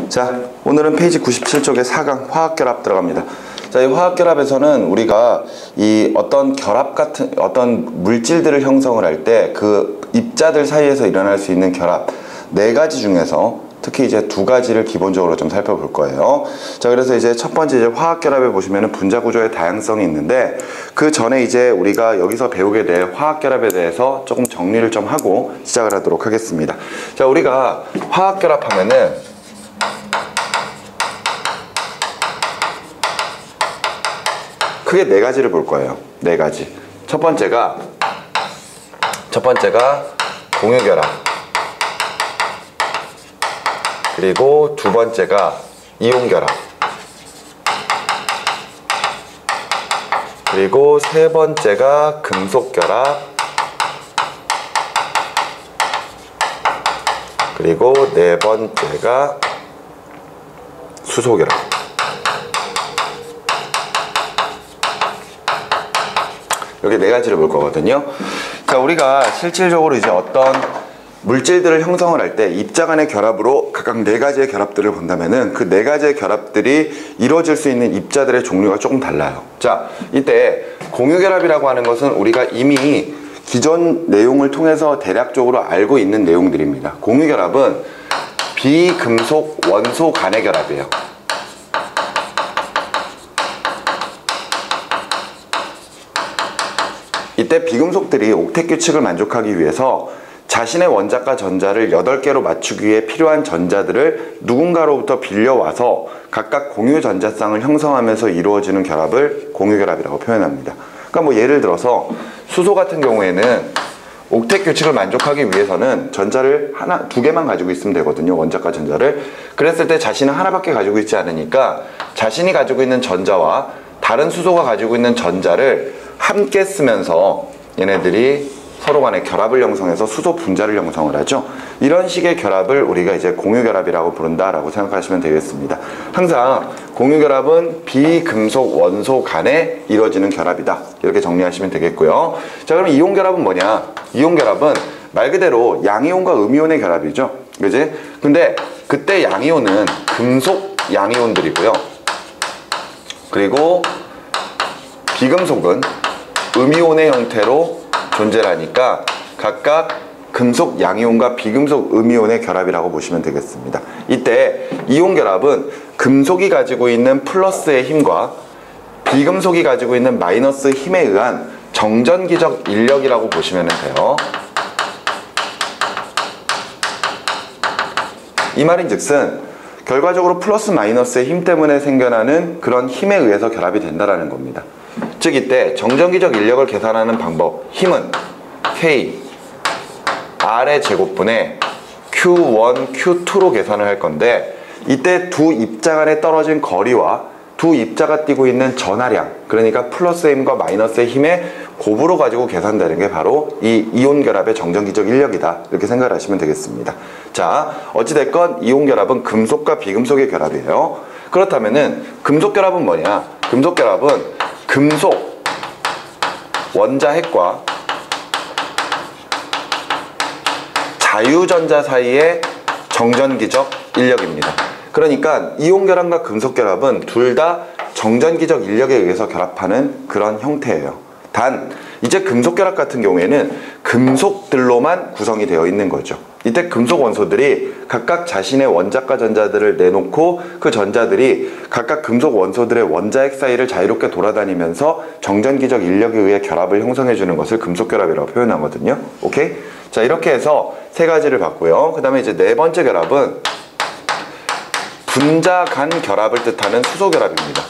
자, 오늘은 페이지 97쪽에 4강 화학결합 들어갑니다. 자, 이 화학결합에서는 우리가 이 어떤 결합 같은 어떤 물질들을 형성을 할 때 그 입자들 사이에서 일어날 수 있는 결합 4가지 중에서 특히 이제 2가지를 기본적으로 좀 살펴볼 거예요. 자, 그래서 이제 첫 번째 이제 화학결합에 보시면은 분자 구조의 다양성이 있는데 그 전에 이제 우리가 여기서 배우게 될 화학결합에 대해서 조금 정리를 좀 하고 시작을 하도록 하겠습니다. 자, 우리가 화학결합하면은 크게 4가지를 볼 거예요. 4가지. 첫 번째가 공유결합. 그리고 2번째가 이온결합. 그리고 3번째가 금속결합. 그리고 4번째가 수소결합. 여기 4가지를 볼 거거든요. 자, 우리가 실질적으로 이제 어떤 물질들을 형성을 할 때 입자 간의 결합으로 각각 4가지의 결합들을 본다면은 그 4가지의 결합들이 이루어질 수 있는 입자들의 종류가 조금 달라요. 자, 이때 공유결합이라고 하는 것은 우리가 이미 기존 내용을 통해서 대략적으로 알고 있는 내용들입니다. 공유결합은 비금속 원소 간의 결합이에요. 이때 비금속들이 옥텟 규칙을 만족하기 위해서 자신의 원자과 전자를 8개로 맞추기 위해 필요한 전자들을 누군가로부터 빌려와서 각각 공유 전자쌍을 형성하면서 이루어지는 결합을 공유결합이라고 표현합니다. 그러니까 뭐 예를 들어서 수소 같은 경우에는 옥텟 규칙을 만족하기 위해서는 전자를 2개만 가지고 있으면 되거든요. 원자과 전자를. 그랬을 때 자신은 하나밖에 가지고 있지 않으니까 자신이 가지고 있는 전자와 다른 수소가 가지고 있는 전자를 함께 쓰면서 얘네들이 서로 간에 결합을 형성해서 수소 분자를 형성을 하죠. 이런 식의 결합을 우리가 이제 공유결합이라고 부른다라고 생각하시면 되겠습니다. 항상 공유결합은 비금속 원소 간에 이루어지는 결합이다. 이렇게 정리하시면 되겠고요. 자, 그럼 이온결합은 뭐냐? 이온결합은 말 그대로 양이온과 음이온의 결합이죠. 그지? 근데 그때 양이온은 금속 양이온들이고요. 그리고 비금속은 음이온의 형태로 존재를 하니까 각각 금속 양이온과 비금속 음이온의 결합이라고 보시면 되겠습니다. 이때 이온결합은 금속이 가지고 있는 플러스의 힘과 비금속이 가지고 있는 마이너스 힘에 의한 정전기적 인력이라고 보시면 돼요. 이 말인즉슨 결과적으로 플러스 마이너스의 힘 때문에 생겨나는 그런 힘에 의해서 결합이 된다는 겁니다. 즉 이때 정전기적 인력을 계산하는 방법, 힘은 K R의 제곱분의 Q1, Q2로 계산을 할 건데 이때 두 입자 간에 떨어진 거리와 두 입자가 띄고 있는 전하량, 그러니까 플러스의 힘과 마이너스의 힘의 곱으로 가지고 계산되는 게 바로 이 이온결합의 정전기적 인력이다. 이렇게 생각을 하시면 되겠습니다. 자, 어찌됐건 이온결합은 금속과 비금속의 결합이에요. 그렇다면은 금속결합은 뭐냐? 금속결합은 금속 원자핵과 자유전자 사이의 정전기적 인력입니다. 그러니까 이온결합과 금속결합은 둘 다 정전기적 인력에 의해서 결합하는 그런 형태예요. 단 이제 금속결합 같은 경우에는 금속들로만 구성이 되어 있는 거죠. 이때 금속 원소들이 각각 자신의 원자과 전자들을 내놓고 그 전자들이 각각 금속 원소들의 원자핵 사이를 자유롭게 돌아다니면서 정전기적 인력에 의해 결합을 형성해 주는 것을 금속결합이라고 표현하거든요. 오케이? 자, 이렇게 해서 3가지를 봤고요. 그 다음에 이제 4번째 결합은 분자 간 결합을 뜻하는 수소결합입니다.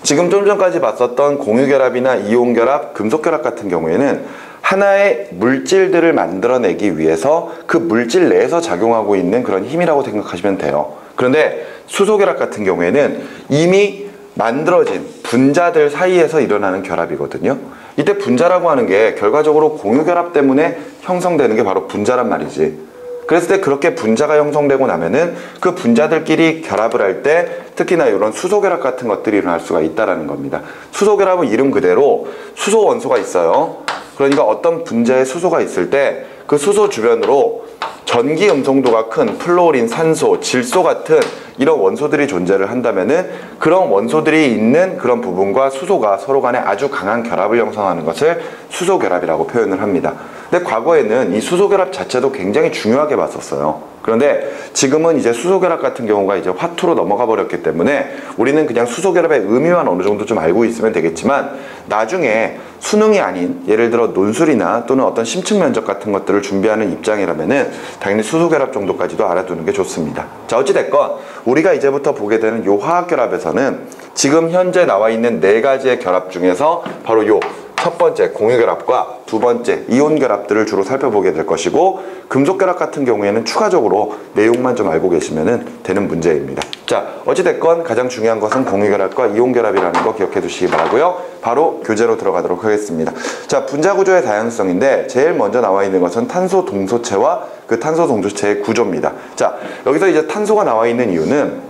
지금 좀 전까지 봤었던 공유결합이나 이온결합, 금속결합 같은 경우에는 하나의 물질들을 만들어내기 위해서 그 물질 내에서 작용하고 있는 그런 힘이라고 생각하시면 돼요. 그런데 수소결합 같은 경우에는 이미 만들어진 분자들 사이에서 일어나는 결합이거든요. 이때 분자라고 하는 게 결과적으로 공유결합 때문에 형성되는 게 바로 분자란 말이지. 그랬을 때 그렇게 분자가 형성되고 나면은 그 분자들끼리 결합을 할 때 특히나 이런 수소결합 같은 것들이 일어날 수가 있다는 겁니다. 수소결합은 이름 그대로 수소 원소가 있어요. 그러니까 어떤 분자에 수소가 있을 때 그 수소 주변으로 전기 음성도가 큰 플로린, 산소, 질소 같은 이런 원소들이 존재를 한다면은 그런 원소들이 있는 그런 부분과 수소가 서로 간에 아주 강한 결합을 형성하는 것을 수소결합이라고 표현을 합니다. 근데 과거에는 이 수소결합 자체도 굉장히 중요하게 봤었어요. 그런데 지금은 이제 수소결합 같은 경우가 이제 화투로 넘어가 버렸기 때문에 우리는 그냥 수소결합의 의미만 어느 정도 좀 알고 있으면 되겠지만 나중에 수능이 아닌 예를 들어 논술이나 또는 어떤 심층 면접 같은 것들을 준비하는 입장이라면은 당연히 수소결합 정도까지도 알아두는 게 좋습니다. 자, 어찌됐건 우리가 이제부터 보게 되는 요 화학결합에서는 지금 현재 나와 있는 4가지의 결합 중에서 바로 요 첫 번째 공유결합과 두 번째 이온결합들을 주로 살펴보게 될 것이고, 금속결합 같은 경우에는 추가적으로 내용만 좀 알고 계시면 되는 문제입니다. 자, 어찌됐건 가장 중요한 것은 공유결합과 이온결합이라는 거 기억해 두시기 바라고요. 바로 교재로 들어가도록 하겠습니다. 자, 분자구조의 다양성인데 제일 먼저 나와 있는 것은 탄소 동소체와 그 탄소 동소체의 구조입니다. 자, 여기서 이제 탄소가 나와 있는 이유는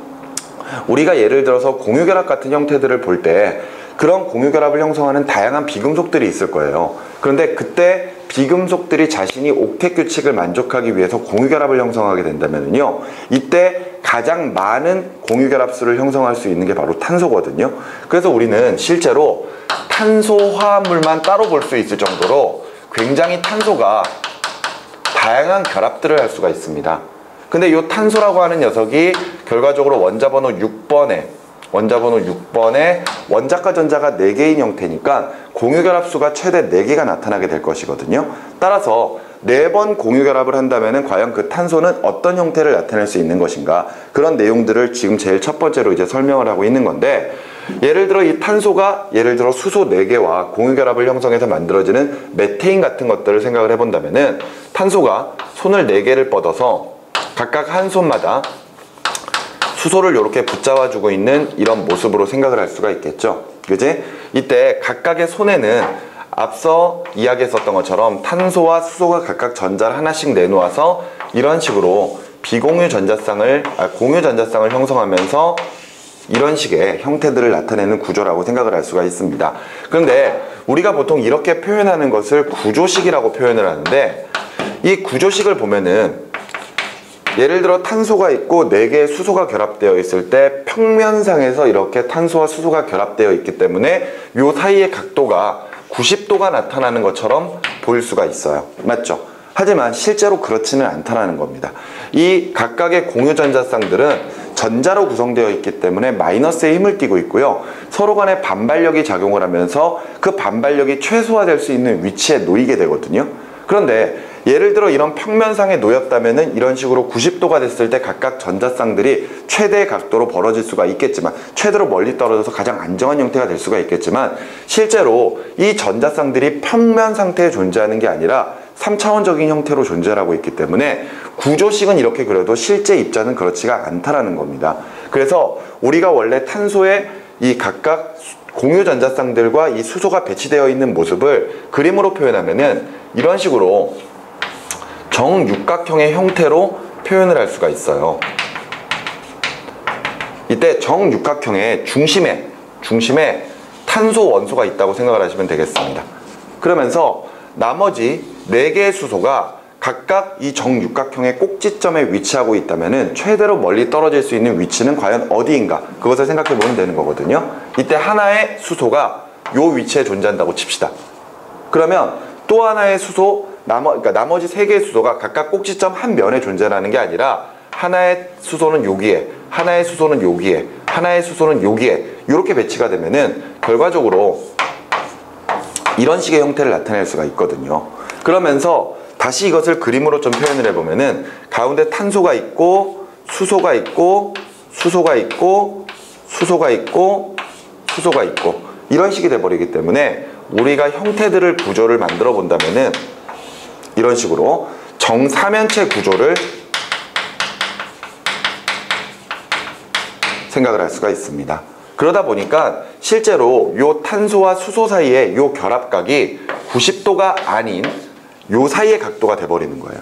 우리가 예를 들어서 공유결합 같은 형태들을 볼 때 그런 공유결합을 형성하는 다양한 비금속들이 있을 거예요. 그런데 그때 비금속들이 자신이 옥텟 규칙을 만족하기 위해서 공유결합을 형성하게 된다면요, 이때 가장 많은 공유결합수를 형성할 수 있는 게 바로 탄소거든요. 그래서 우리는 실제로 탄소 화합물만 따로 볼 수 있을 정도로 굉장히 탄소가 다양한 결합들을 할 수가 있습니다. 근데 이 탄소라고 하는 녀석이 결과적으로 원자번호 6번에 원자과 전자가 4개인 형태니까 공유결합수가 최대 4개가 나타나게 될 것이거든요. 따라서 4번 공유결합을 한다면 과연 그 탄소는 어떤 형태를 나타낼 수 있는 것인가, 그런 내용들을 지금 제일 첫 번째로 이제 설명을 하고 있는 건데, 예를 들어 이 탄소가 예를 들어 수소 4개와 공유결합을 형성해서 만들어지는 메테인 같은 것들을 생각을 해본다면은 탄소가 손을 4개를 뻗어서 각각 한 손마다 수소를 이렇게 붙잡아주고 있는 이런 모습으로 생각을 할 수가 있겠죠. 그지? 이때 각각의 손에는 앞서 이야기했었던 것처럼 탄소와 수소가 각각 전자를 하나씩 내놓아서 이런 식으로 비공유 전자쌍을 공유 전자쌍을 형성하면서 이런 식의 형태들을 나타내는 구조라고 생각을 할 수가 있습니다. 그런데 우리가 보통 이렇게 표현하는 것을 구조식이라고 표현을 하는데, 이 구조식을 보면은 예를 들어 탄소가 있고 4개의 수소가 결합되어 있을 때 평면상에서 이렇게 탄소와 수소가 결합되어 있기 때문에 이 사이의 각도가 90도가 나타나는 것처럼 보일 수가 있어요. 맞죠? 하지만 실제로 그렇지는 않다는 겁니다. 이 각각의 공유 전자쌍들은 전자로 구성되어 있기 때문에 마이너스의 힘을 띠고 있고요. 서로 간에 반발력이 작용을 하면서 그 반발력이 최소화될 수 있는 위치에 놓이게 되거든요. 그런데 예를 들어 이런 평면상에 놓였다면은 이런 식으로 90도가 됐을 때 각각 전자쌍들이 최대의 각도로 벌어질 수가 있겠지만, 최대로 멀리 떨어져서 가장 안정한 형태가 될 수가 있겠지만, 실제로 이 전자쌍들이 평면 상태에 존재하는 게 아니라 3차원적인 형태로 존재하고 있기 때문에 구조식은 이렇게 그려도 실제 입자는 그렇지가 않다라는 겁니다. 그래서 우리가 원래 탄소의 이 각각 공유 전자쌍들과 이 수소가 배치되어 있는 모습을 그림으로 표현하면은 이런 식으로 정육각형의 형태로 표현을 할 수가 있어요. 이때 정육각형의 중심에 탄소 원소가 있다고 생각을 하시면 되겠습니다. 그러면서 나머지 4개의 수소가 각각 이 정육각형의 꼭지점에 위치하고 있다면은 최대로 멀리 떨어질 수 있는 위치는 과연 어디인가, 그것을 생각해 보면 되는 거거든요. 이때 하나의 수소가 이 위치에 존재한다고 칩시다. 그러면 또 하나의 수소, 그러니까 나머지 3개의 수소가 각각 꼭지점 한 면에 존재하는 게 아니라 하나의 수소는 여기에, 하나의 수소는 여기에, 하나의 수소는 여기에 이렇게 배치가 되면은 결과적으로 이런 식의 형태를 나타낼 수가 있거든요. 그러면서 다시 이것을 그림으로 좀 표현을 해보면은 가운데 탄소가 있고 수소가 있고 수소가 있고 수소가 있고 수소가 있고 이런 식이 돼버리기 때문에 우리가 형태들을 구조를 만들어 본다면은 이런 식으로 정사면체 구조를 생각을 할 수가 있습니다. 그러다 보니까 실제로 요 탄소와 수소 사이의 요 결합각이 90도가 아닌 요 사이의 각도가 돼버리는 거예요.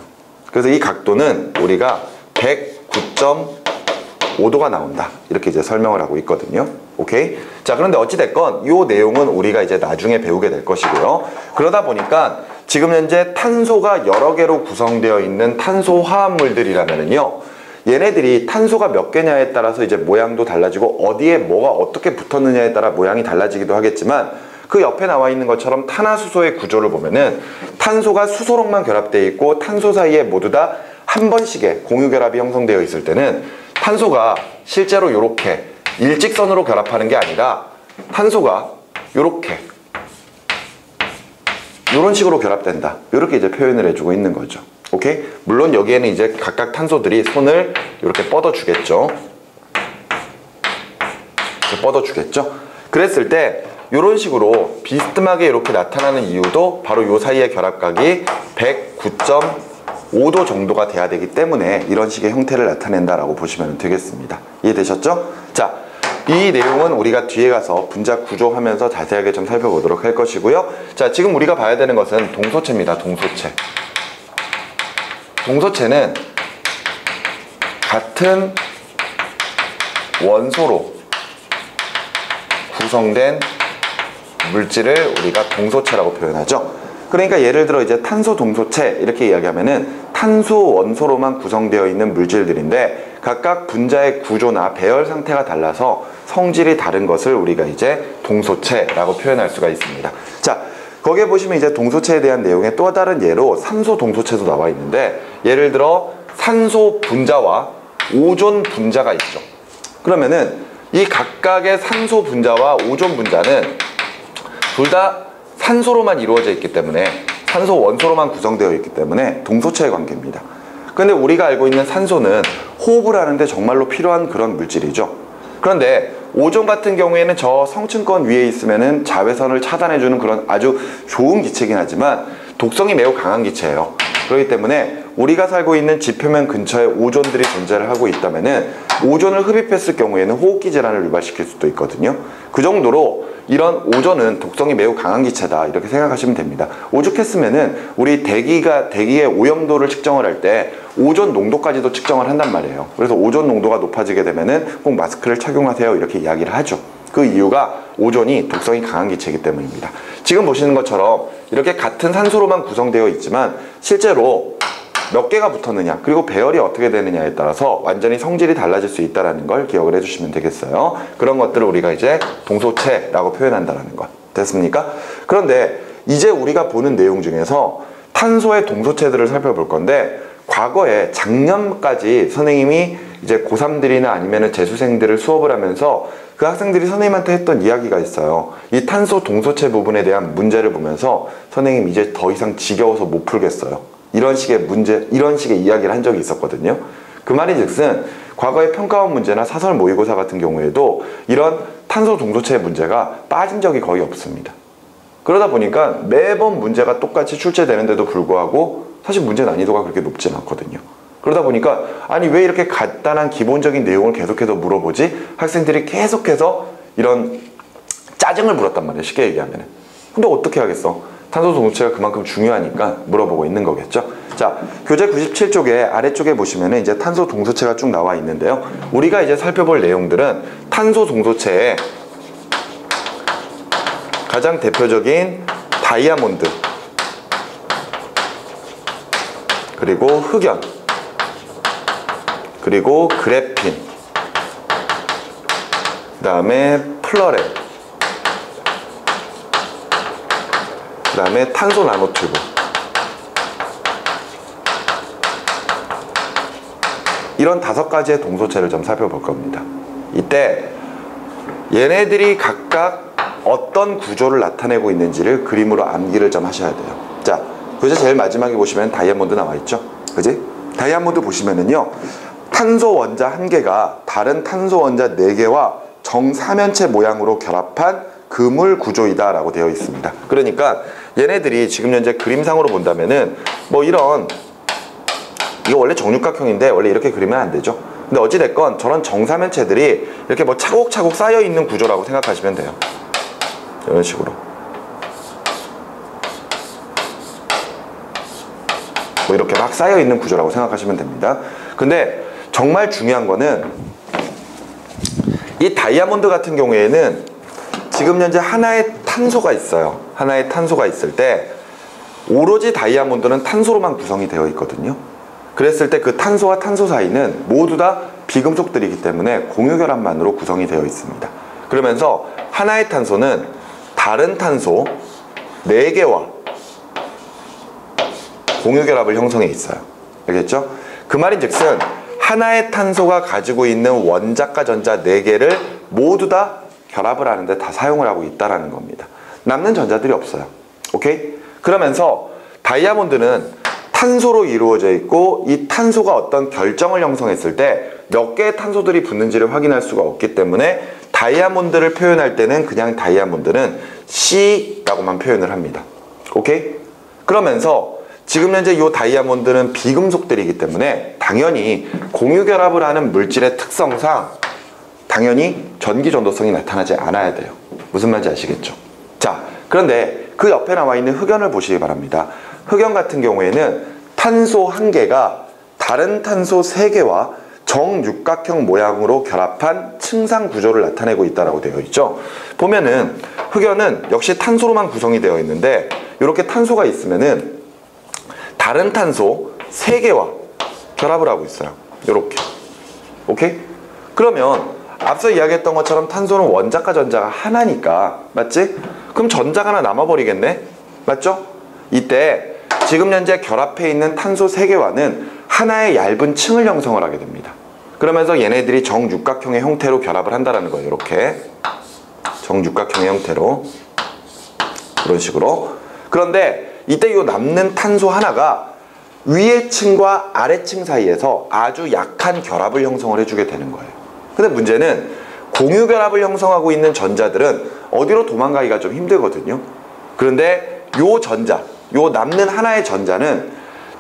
그래서 이 각도는 우리가 109.5도가 나온다, 이렇게 이제 설명을 하고 있거든요. 오케이? 자, 그런데 어찌됐건 이 내용은 우리가 이제 나중에 배우게 될 것이고요. 그러다 보니까 지금 현재 탄소가 여러 개로 구성되어 있는 탄소 화합물들이라면요, 얘네들이 탄소가 몇 개냐에 따라서 이제 모양도 달라지고 어디에 뭐가 어떻게 붙었느냐에 따라 모양이 달라지기도 하겠지만, 그 옆에 나와 있는 것처럼 탄화수소의 구조를 보면은 탄소가 수소랑만 결합되어 있고 탄소 사이에 모두 다 한 번씩의 공유결합이 형성되어 있을 때는 탄소가 실제로 이렇게 일직선으로 결합하는 게 아니라 탄소가 이렇게 이런 식으로 결합된다, 이렇게 이제 표현을 해주고 있는 거죠. 오케이? 물론 여기에는 이제 각각 탄소들이 손을 이렇게 뻗어주겠죠. 이렇게 뻗어주겠죠. 그랬을 때 이런 식으로 비스듬하게 이렇게 나타나는 이유도 바로 이 사이의 결합각이 109.5도 정도가 돼야 되기 때문에 이런 식의 형태를 나타낸다라고 보시면 되겠습니다. 이해되셨죠? 자, 이 내용은 우리가 뒤에 가서 분자 구조하면서 자세하게 좀 살펴보도록 할 것이고요. 자, 지금 우리가 봐야 되는 것은 동소체입니다. 동소체. 동소체는 같은 원소로 구성된 물질을 우리가 동소체라고 표현하죠. 그러니까 예를 들어 이제 탄소 동소체 이렇게 이야기하면은 탄소 원소로만 구성되어 있는 물질들인데 각각 분자의 구조나 배열 상태가 달라서 성질이 다른 것을 우리가 이제 동소체라고 표현할 수가 있습니다. 자, 거기에 보시면 이제 동소체에 대한 내용의 또 다른 예로 산소 동소체도 나와 있는데, 예를 들어 산소 분자와 오존 분자가 있죠. 그러면은 이 각각의 산소 분자와 오존 분자는 둘 다 산소로만 이루어져 있기 때문에, 산소 원소로만 구성되어 있기 때문에 동소체의 관계입니다. 근데 우리가 알고 있는 산소는 호흡을 하는데 정말로 필요한 그런 물질이죠. 그런데 오존 같은 경우에는 저 성층권 위에 있으면은 자외선을 차단해주는 그런 아주 좋은 기체이긴 하지만 독성이 매우 강한 기체예요. 그렇기 때문에 우리가 살고 있는 지표면 근처에 오존들이 존재를 하고 있다면은 오존을 흡입했을 경우에는 호흡기 질환을 유발시킬 수도 있거든요. 그 정도로 이런 오존은 독성이 매우 강한 기체다, 이렇게 생각하시면 됩니다. 오죽했으면은 우리 대기의 오염도를 측정을 할 때 오존 농도까지도 측정을 한단 말이에요. 그래서 오존 농도가 높아지게 되면은 꼭 마스크를 착용하세요, 이렇게 이야기를 하죠. 그 이유가 오존이 독성이 강한 기체이기 때문입니다. 지금 보시는 것처럼 이렇게 같은 산소로만 구성되어 있지만 실제로 몇 개가 붙었느냐, 그리고 배열이 어떻게 되느냐에 따라서 완전히 성질이 달라질 수 있다는 걸 기억을 해주시면 되겠어요. 그런 것들을 우리가 이제 동소체라고 표현한다는 것. 됐습니까? 그런데 이제 우리가 보는 내용 중에서 탄소의 동소체들을 살펴볼 건데, 과거에 작년까지 선생님이 이제 고3들이나 아니면 재수생들을 수업을 하면서 그 학생들이 선생님한테 했던 이야기가 있어요. 이 탄소 동소체 부분에 대한 문제를 보면서 선생님 이제 더 이상 지겨워서 못 풀겠어요, 이런 식의 문제, 이런 식의 이야기를 한 적이 있었거든요. 그 말인즉슨 과거의 평가원 문제나 사설 모의고사 같은 경우에도 이런 탄소 동소체의 문제가 빠진 적이 거의 없습니다. 그러다 보니까 매번 문제가 똑같이 출제되는데도 불구하고 사실 문제 난이도가 그렇게 높진 않거든요. 그러다 보니까 아니 왜 이렇게 간단한 기본적인 내용을 계속해서 물어보지? 학생들이 계속해서 이런 짜증을 물었단 말이에요, 쉽게 얘기하면. 근데 어떻게 하겠어? 탄소 동소체가 그만큼 중요하니까 물어보고 있는 거겠죠. 자, 교재 97쪽에 아래쪽에 보시면 이제 탄소 동소체가 쭉 나와 있는데요. 우리가 이제 살펴볼 내용들은 탄소 동소체의 가장 대표적인 다이아몬드, 그리고 흑연, 그리고 그래핀, 그 다음에 플러렌, 그 다음에 탄소 나노튜브, 이런 5가지의 동소체를 좀 살펴볼 겁니다. 이때 얘네들이 각각 어떤 구조를 나타내고 있는지를 그림으로 암기를 좀 하셔야 돼요. 자, 교재 제일 마지막에 보시면 다이아몬드 나와 있죠? 그지? 다이아몬드 보시면은요, 탄소 원자 1개가 다른 탄소 원자 4개와 정사면체 모양으로 결합한 그물 구조이다 라고 되어 있습니다. 그러니까 얘네들이 지금 현재 그림상으로 본다면은 뭐 이런, 이거 원래 정육각형인데 원래 이렇게 그리면 안 되죠. 근데 어찌됐건 저런 정사면체들이 이렇게 뭐 차곡차곡 쌓여 있는 구조라고 생각하시면 돼요. 이런 식으로 뭐 이렇게 막 쌓여 있는 구조라고 생각하시면 됩니다. 근데 정말 중요한 거는 이 다이아몬드 같은 경우에는 지금 현재 하나의 탄소가 있어요. 하나의 탄소가 있을 때 오로지 다이아몬드는 탄소로만 구성이 되어 있거든요. 그랬을 때 그 탄소와 탄소 사이는 모두 다 비금속들이기 때문에 공유결합만으로 구성이 되어 있습니다. 그러면서 하나의 탄소는 다른 탄소 4개와 공유결합을 형성해 있어요. 알겠죠? 그 말인즉슨 하나의 탄소가 가지고 있는 원자과 전자 4개를 모두 다 결합을 하는데 다 사용을 하고 있다는 겁니다. 남는 전자들이 없어요. 오케이? 그러면서 다이아몬드는 탄소로 이루어져 있고 이 탄소가 어떤 결정을 형성했을 때 몇 개의 탄소들이 붙는지를 확인할 수가 없기 때문에 다이아몬드를 표현할 때는 그냥 다이아몬드는 C라고만 표현을 합니다. 오케이? 그러면서 지금 현재 이 다이아몬드는 비금속들이기 때문에 당연히 공유결합을 하는 물질의 특성상 당연히 전기전도성이 나타나지 않아야 돼요. 무슨 말인지 아시겠죠? 자, 그런데 그 옆에 나와 있는 흑연을 보시기 바랍니다. 흑연 같은 경우에는 탄소 1개가 다른 탄소 3개와 정육각형 모양으로 결합한 층상 구조를 나타내고 있다고 되어 있죠. 보면은 흑연은 역시 탄소로만 구성이 되어 있는데 이렇게 탄소가 있으면은 다른 탄소 3개와 결합을 하고 있어요. 이렇게. 오케이? 그러면 앞서 이야기했던 것처럼 탄소는 원자과 전자가 하나니까, 맞지? 그럼 전자가 하나 남아버리겠네? 맞죠? 이때 지금 현재 결합해 있는 탄소 3개와는 하나의 얇은 층을 형성을 하게 됩니다. 그러면서 얘네들이 정육각형의 형태로 결합을 한다는 거예요. 이렇게 정육각형의 형태로, 이런 식으로. 그런데 이때 이 남는 탄소 하나가 위의 층과 아래 층 사이에서 아주 약한 결합을 형성을 해주게 되는 거예요. 근데 문제는 공유결합을 형성하고 있는 전자들은 어디로 도망가기가 좀 힘들거든요. 그런데 요 전자, 요 남는 하나의 전자는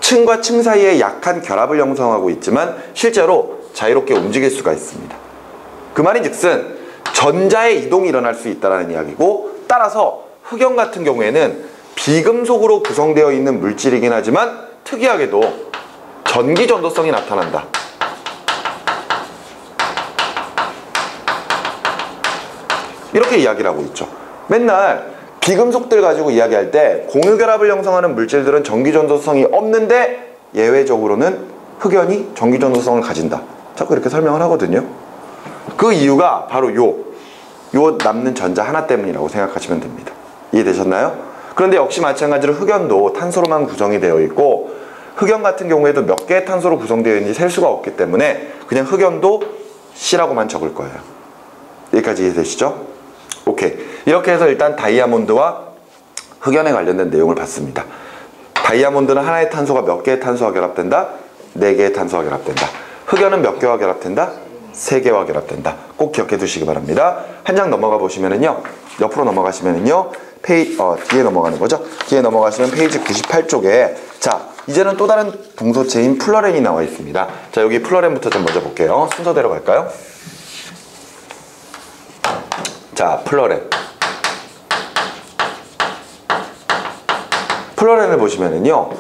층과 층 사이에 약한 결합을 형성하고 있지만 실제로 자유롭게 움직일 수가 있습니다. 그 말인즉슨 전자의 이동이 일어날 수 있다는 이야기고, 따라서 흑연 같은 경우에는 비금속으로 구성되어 있는 물질이긴 하지만 특이하게도 전기전도성이 나타난다. 이렇게 이야기를 하고 있죠. 맨날 비금속들 가지고 이야기할 때 공유결합을 형성하는 물질들은 전기전도성이 없는데 예외적으로는 흑연이 전기전도성을 가진다. 자꾸 이렇게 설명을 하거든요. 그 이유가 바로 요 남는 전자 하나 때문이라고 생각하시면 됩니다. 이해되셨나요? 그런데 역시 마찬가지로 흑연도 탄소로만 구성이 되어 있고, 흑연 같은 경우에도 몇 개의 탄소로 구성되어 있는지 셀 수가 없기 때문에 그냥 흑연도 C라고만 적을 거예요. 여기까지 이해되시죠? 오케이. 이렇게 해서 일단 다이아몬드와 흑연에 관련된 내용을 봤습니다. 다이아몬드는 하나의 탄소가 몇 개의 탄소와 결합된다? 4개의 탄소와 결합된다. 흑연은 몇 개와 결합된다? 3개와 결합된다. 꼭 기억해 두시기 바랍니다. 한 장 넘어가 보시면은요, 옆으로 넘어가시면은요, 뒤에 넘어가는 거죠. 뒤에 넘어가시면 페이지 98쪽에 자, 이제는 또 다른 동소체인 플러렌이 나와 있습니다. 자, 여기 플러렌부터 좀 먼저 볼게요. 순서대로 갈까요? 자, 플러렌을 보시면은요,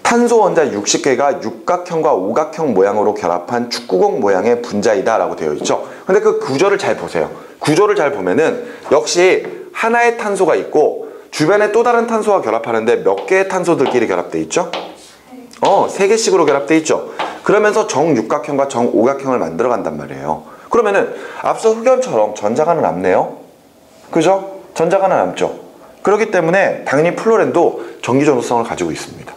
탄소 원자 60개가 육각형과 오각형 모양으로 결합한 축구공 모양의 분자이다 라고 되어 있죠. 근데 그 구조를 잘 보세요. 구조를 잘 보면은 역시 하나의 탄소가 있고 주변에 또 다른 탄소와 결합하는데 몇 개의 탄소들끼리 결합되어 있죠? 3개씩으로 결합되어 있죠. 그러면서 정육각형과 정오각형을 만들어 간단 말이에요. 그러면은 앞서 흑연처럼 전자가 하나 남네요. 그죠? 전자가 하나 남죠. 그렇기 때문에 당연히 플로렌도 전기전도성을 가지고 있습니다.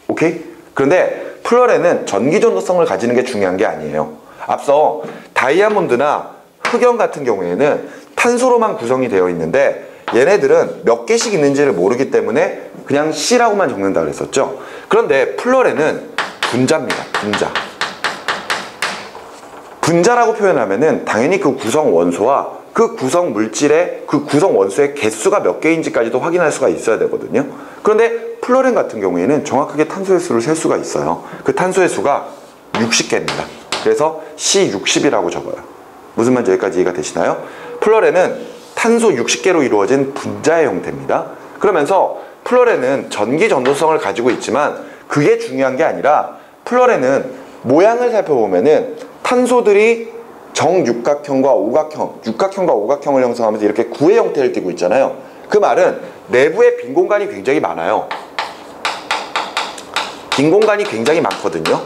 오케이? 그런데 플로렌은 전기전도성을 가지는 게 중요한 게 아니에요. 앞서 다이아몬드나 흑연 같은 경우에는 탄소로만 구성이 되어 있는데 얘네들은 몇 개씩 있는지를 모르기 때문에 그냥 C라고만 적는다 그랬었죠. 그런데 플로렌은 분자입니다. 분자라고 표현하면은 당연히 그 구성 원소와 그 구성 물질의 그 구성 원소의 개수가 몇 개인지까지도 확인할 수가 있어야 되거든요. 그런데 플로렌 같은 경우에는 정확하게 탄소의 수를 셀 수가 있어요. 그 탄소의 수가 60개입니다. 그래서 C60이라고 적어요. 무슨 말인지 여기까지 이해가 되시나요? 플로렌은 탄소 60개로 이루어진 분자의 형태입니다. 그러면서 플로렌은 전기 전도성을 가지고 있지만 그게 중요한 게 아니라 플로렌은 모양을 살펴보면은 탄소들이 정육각형과 오각형, 육각형과 오각형을 형성하면서 이렇게 구의 형태를 띠고 있잖아요. 그 말은 내부에 빈 공간이 굉장히 많아요. 빈 공간이 굉장히 많거든요.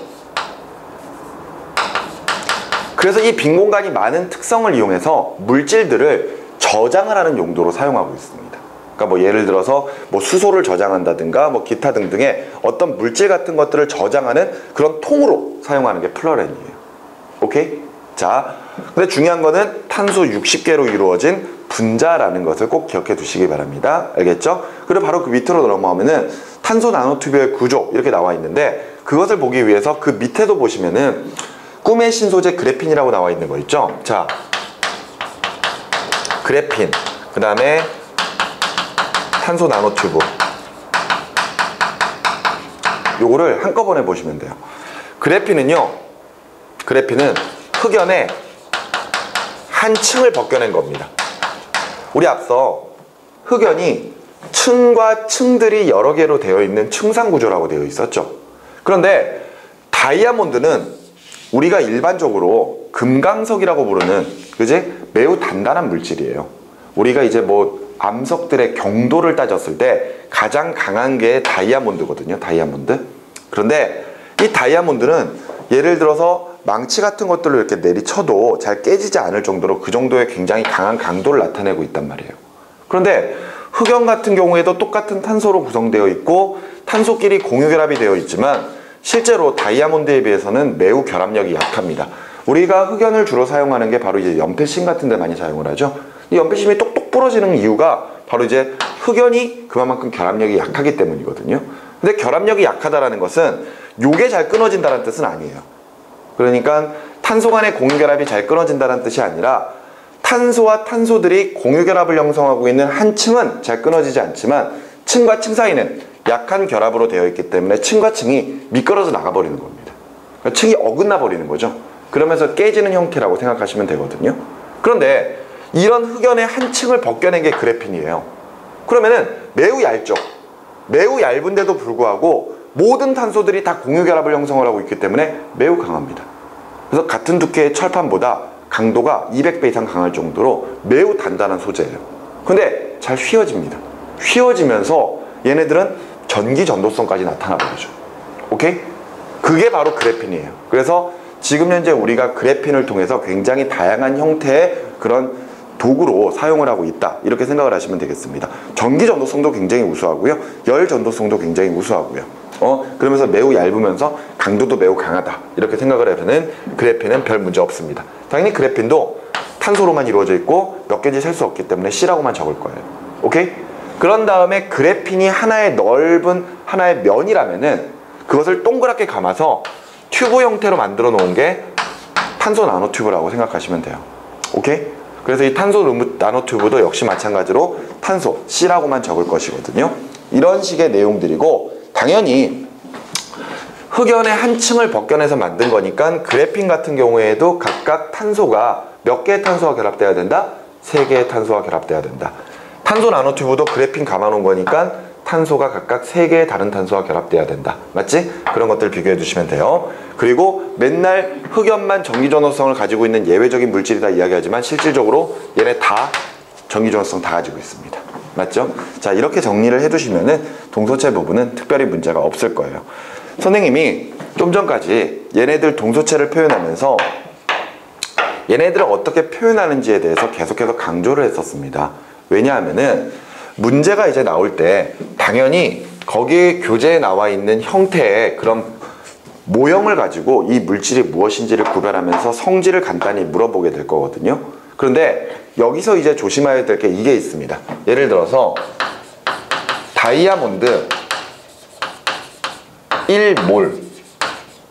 그래서 이 빈 공간이 많은 특성을 이용해서 물질들을 저장을 하는 용도로 사용하고 있습니다. 그러니까 뭐 예를 들어서 뭐 수소를 저장한다든가 뭐 기타 등등의 어떤 물질 같은 것들을 저장하는 그런 통으로 사용하는 게 플러렌이에요. 오케이? 자, 근데 중요한 거는 탄소 60개로 이루어진 분자라는 것을 꼭 기억해 두시기 바랍니다. 알겠죠? 그리고 바로 그 밑으로 넘어가면은 탄소 나노튜브의 구조 이렇게 나와 있는데, 그것을 보기 위해서 그 밑에도 보시면은 꿈의 신소재 그래핀이라고 나와 있는 거 있죠? 자, 그래핀, 그 다음에 탄소 나노튜브, 요거를 한꺼번에 보시면 돼요. 그래핀은요, 그래핀은 흑연의 한 층을 벗겨낸 겁니다. 우리 앞서 흑연이 층과 층들이 여러 개로 되어 있는 층상 구조라고 되어 있었죠. 그런데 다이아몬드는 우리가 일반적으로 금강석이라고 부르는, 그지? 매우 단단한 물질이에요. 우리가 이제 뭐 암석들의 경도를 따졌을 때 가장 강한 게 다이아몬드거든요. 다이아몬드. 그런데 이 다이아몬드는 예를 들어서 망치 같은 것들로 이렇게 내리쳐도 잘 깨지지 않을 정도로 그 정도의 굉장히 강한 강도를 나타내고 있단 말이에요. 그런데 흑연 같은 경우에도 똑같은 탄소로 구성되어 있고 탄소끼리 공유결합이 되어 있지만 실제로 다이아몬드에 비해서는 매우 결합력이 약합니다. 우리가 흑연을 주로 사용하는 게 바로 이제 연필심 같은 데 많이 사용을 하죠. 이 연필심이 똑똑 부러지는 이유가 바로 이제 흑연이 그만큼 결합력이 약하기 때문이거든요. 근데 결합력이 약하다라는 것은 요게 잘 끊어진다는 뜻은 아니에요. 그러니까 탄소 간의 공유결합이 잘 끊어진다는 뜻이 아니라 탄소와 탄소들이 공유결합을 형성하고 있는 한 층은 잘 끊어지지 않지만 층과 층 사이는 약한 결합으로 되어 있기 때문에 층과 층이 미끄러져 나가버리는 겁니다. 그러니까 층이 어긋나 버리는 거죠. 그러면서 깨지는 형태라고 생각하시면 되거든요. 그런데 이런 흑연의 한 층을 벗겨낸 게 그래핀이에요. 그러면은 매우 얇죠. 매우 얇은데도 불구하고 모든 탄소들이 다 공유결합을 형성을 하고 있기 때문에 매우 강합니다. 그래서 같은 두께의 철판보다 강도가 200배 이상 강할 정도로 매우 단단한 소재예요. 근데 잘 휘어집니다. 휘어지면서 얘네들은 전기 전도성까지 나타나 버리죠. 오케이? 그게 바로 그래핀이에요. 그래서 지금 현재 우리가 그래핀을 통해서 굉장히 다양한 형태의 그런 도구로 사용을 하고 있다, 이렇게 생각을 하시면 되겠습니다. 전기 전도성도 굉장히 우수하고요, 열 전도성도 굉장히 우수하고요. 그러면서 매우 얇으면서 강도도 매우 강하다, 이렇게 생각을 하면은 그래핀은 별 문제 없습니다. 당연히 그래핀도 탄소로만 이루어져 있고 몇 개인지 셀 수 없기 때문에 C라고만 적을 거예요. 오케이? 그런 다음에 그래핀이 하나의 넓은 하나의 면이라면은 그것을 동그랗게 감아서 튜브 형태로 만들어 놓은 게 탄소 나노튜브라고 생각하시면 돼요. 오케이? 그래서 이 탄소 나노튜브도 역시 마찬가지로 탄소 C라고만 적을 것이거든요. 이런 식의 내용들이고, 당연히 흑연의 한 층을 벗겨내서 만든 거니까 그래핀 같은 경우에도 각각 탄소가 몇 개의 탄소가 결합돼야 된다? 3개의 탄소가 결합돼야 된다. 탄소 나노튜브도 그래핀 감아놓은 거니까 탄소가 각각 3개의 다른 탄소가 결합돼야 된다. 맞지? 그런 것들 비교해 두시면 돼요. 그리고 맨날 흑연만 전기전도성을 가지고 있는 예외적인 물질이다 이야기하지만 실질적으로 얘네 다 전기전도성 다 가지고 있습니다. 맞죠? 자, 이렇게 정리를 해두시면은 동소체 부분은 특별히 문제가 없을 거예요. 선생님이 좀 전까지 얘네들 동소체를 표현하면서 얘네들을 어떻게 표현하는지에 대해서 계속해서 강조를 했었습니다. 왜냐하면은 문제가 이제 나올 때 당연히 거기에 교재에 나와 있는 형태의 그런 모형을 가지고 이 물질이 무엇인지를 구별하면서 성질을 간단히 물어보게 될 거거든요. 그런데 여기서 이제 조심해야 될 게 이게 있습니다. 예를 들어서 다이아몬드 1몰,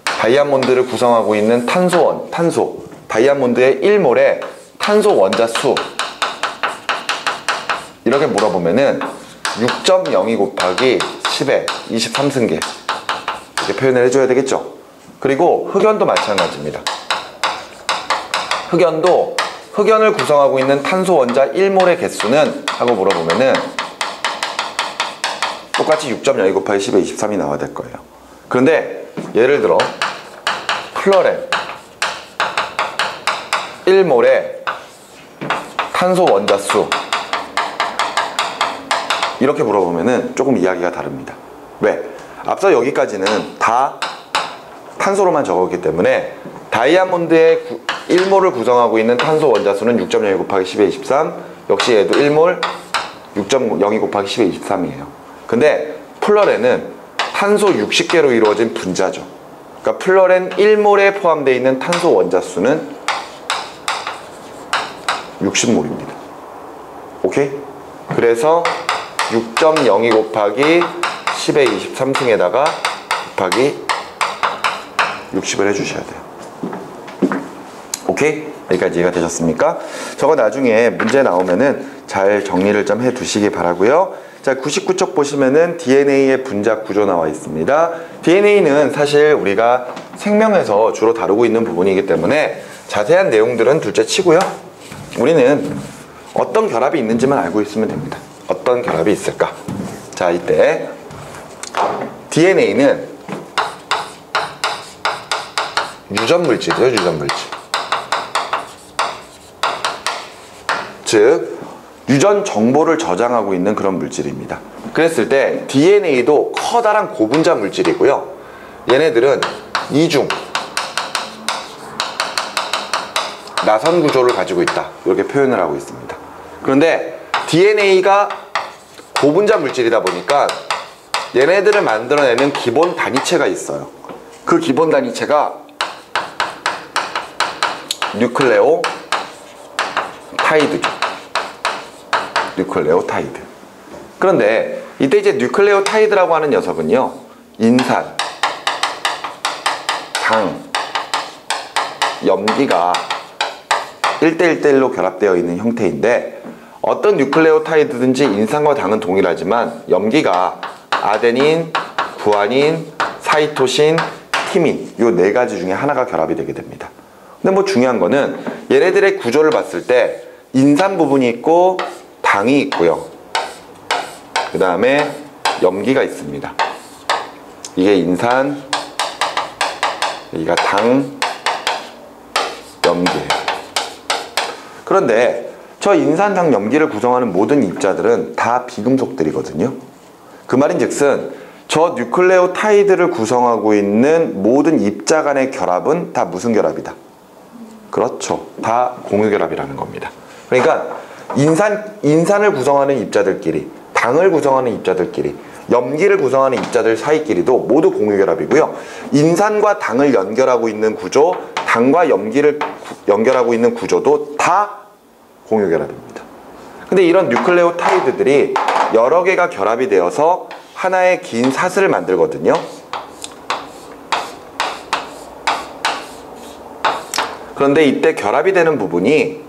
다이아몬드를 구성하고 있는 탄소 다이아몬드의 1몰의 탄소 원자 수, 이렇게 물어보면은 6.02 곱하기 10의 23승계 이렇게 표현을 해줘야 되겠죠. 그리고 흑연도 마찬가지입니다. 흑연을 구성하고 있는 탄소 원자 1몰의 개수는 하고 물어보면은 똑같이 6.02 곱하기 10의 23이 나와야 될 거예요. 그런데 예를 들어 플러렌 1몰의 탄소 원자 수 이렇게 물어보면은 조금 이야기가 다릅니다. 왜? 앞서 여기까지는 다 탄소로만 적었기 때문에 다이아몬드의 1몰을 구성하고 있는 탄소 원자수는 6.02 곱하기 10의 23. 역시 얘도 1몰 6.02 곱하기 10의 23이에요. 근데 플러렌은 탄소 60개로 이루어진 분자죠. 그러니까 플러렌 1몰에 포함되어 있는 탄소 원자수는 60몰입니다. 오케이? 그래서 6.02 곱하기 10의 23승에다가 곱하기 60을 해주셔야 돼요. 오케이? 여기까지 이해가 되셨습니까? 저거 나중에 문제 나오면은 잘 정리를 좀 해 두시기 바라고요. 자, 99쪽 보시면은 DNA의 분자 구조 나와 있습니다. DNA는 사실 우리가 생명에서 주로 다루고 있는 부분이기 때문에 자세한 내용들은 둘째 치고요. 우리는 어떤 결합이 있는지만 알고 있으면 됩니다. 어떤 결합이 있을까? 자, 이때 DNA는 유전 물질이죠, 유전 물질. 즉, 유전 정보를 저장하고 있는 그런 물질입니다. 그랬을 때 DNA도 커다란 고분자 물질이고요. 얘네들은 이중 나선 구조를 가지고 있다. 이렇게 표현을 하고 있습니다. 그런데 DNA가 고분자 물질이다 보니까 얘네들을 만들어내는 기본 단위체가 있어요. 그 기본 단위체가 뉴클레오타이드죠. 뉴클레오타이드. 그런데 이때 이제 뉴클레오타이드라고 하는 녀석은요, 인산, 당, 염기가 1대1대1로 결합되어 있는 형태인데, 어떤 뉴클레오타이드든지 인산과 당은 동일하지만 염기가 아데닌, 구아닌, 사이토신, 티민, 요 네 가지 중에 하나가 결합이 되게 됩니다. 근데 뭐 중요한 거는 얘네들의 구조를 봤을 때 인산 부분이 있고 당이 있고요. 그 다음에 염기가 있습니다. 이게 인산, 여기가 당, 염기예요. 그런데 저 인산, 당, 염기를 구성하는 모든 입자들은 다 비금속들이거든요. 그 말인즉슨 저 뉴클레오타이드를 구성하고 있는 모든 입자 간의 결합은 다 무슨 결합이다? 그렇죠. 다 공유결합이라는 겁니다. 그러니까 인산을 구성하는 입자들끼리, 당을 구성하는 입자들끼리, 염기를 구성하는 입자들 사이끼리도 모두 공유결합이고요. 인산과 당을 연결하고 있는 구조, 당과 염기를 연결하고 있는 구조도 다 공유결합입니다. 근데 이런 뉴클레오타이드들이 여러 개가 결합이 되어서 하나의 긴 사슬을 만들거든요. 그런데 이때 결합이 되는 부분이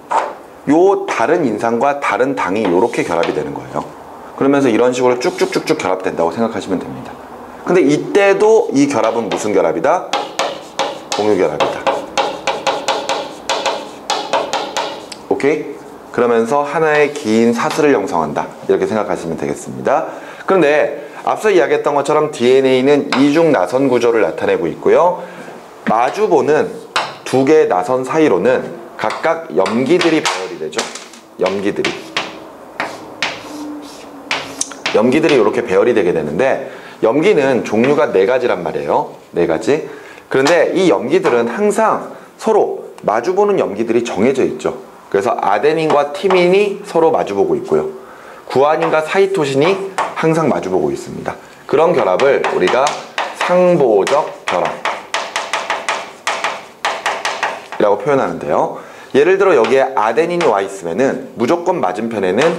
요 다른 인산과 다른 당이 이렇게 결합이 되는 거예요. 그러면서 이런 식으로 쭉쭉쭉쭉 결합된다고 생각하시면 됩니다. 근데 이때도 이 결합은 무슨 결합이다? 공유결합이다. 오케이? 그러면서 하나의 긴 사슬을 형성한다. 이렇게 생각하시면 되겠습니다. 그런데 앞서 이야기했던 것처럼 DNA는 이중 나선 구조를 나타내고 있고요. 마주보는 두 개의 나선 사이로는 각각 염기들이 배열이 되죠. 염기들이 이렇게 배열이 되게 되는데, 염기는 종류가 4가지란 말이에요. 4가지. 그런데 이 염기들은 항상 서로 마주보는 염기들이 정해져 있죠. 그래서 아데닌과 티민이 서로 마주보고 있고요. 구아닌과 사이토신이 항상 마주보고 있습니다. 그런 결합을 우리가 상보적 결합 라고 표현하는데요. 예를 들어 여기에 아데닌이 와 있으면은 무조건 맞은편에는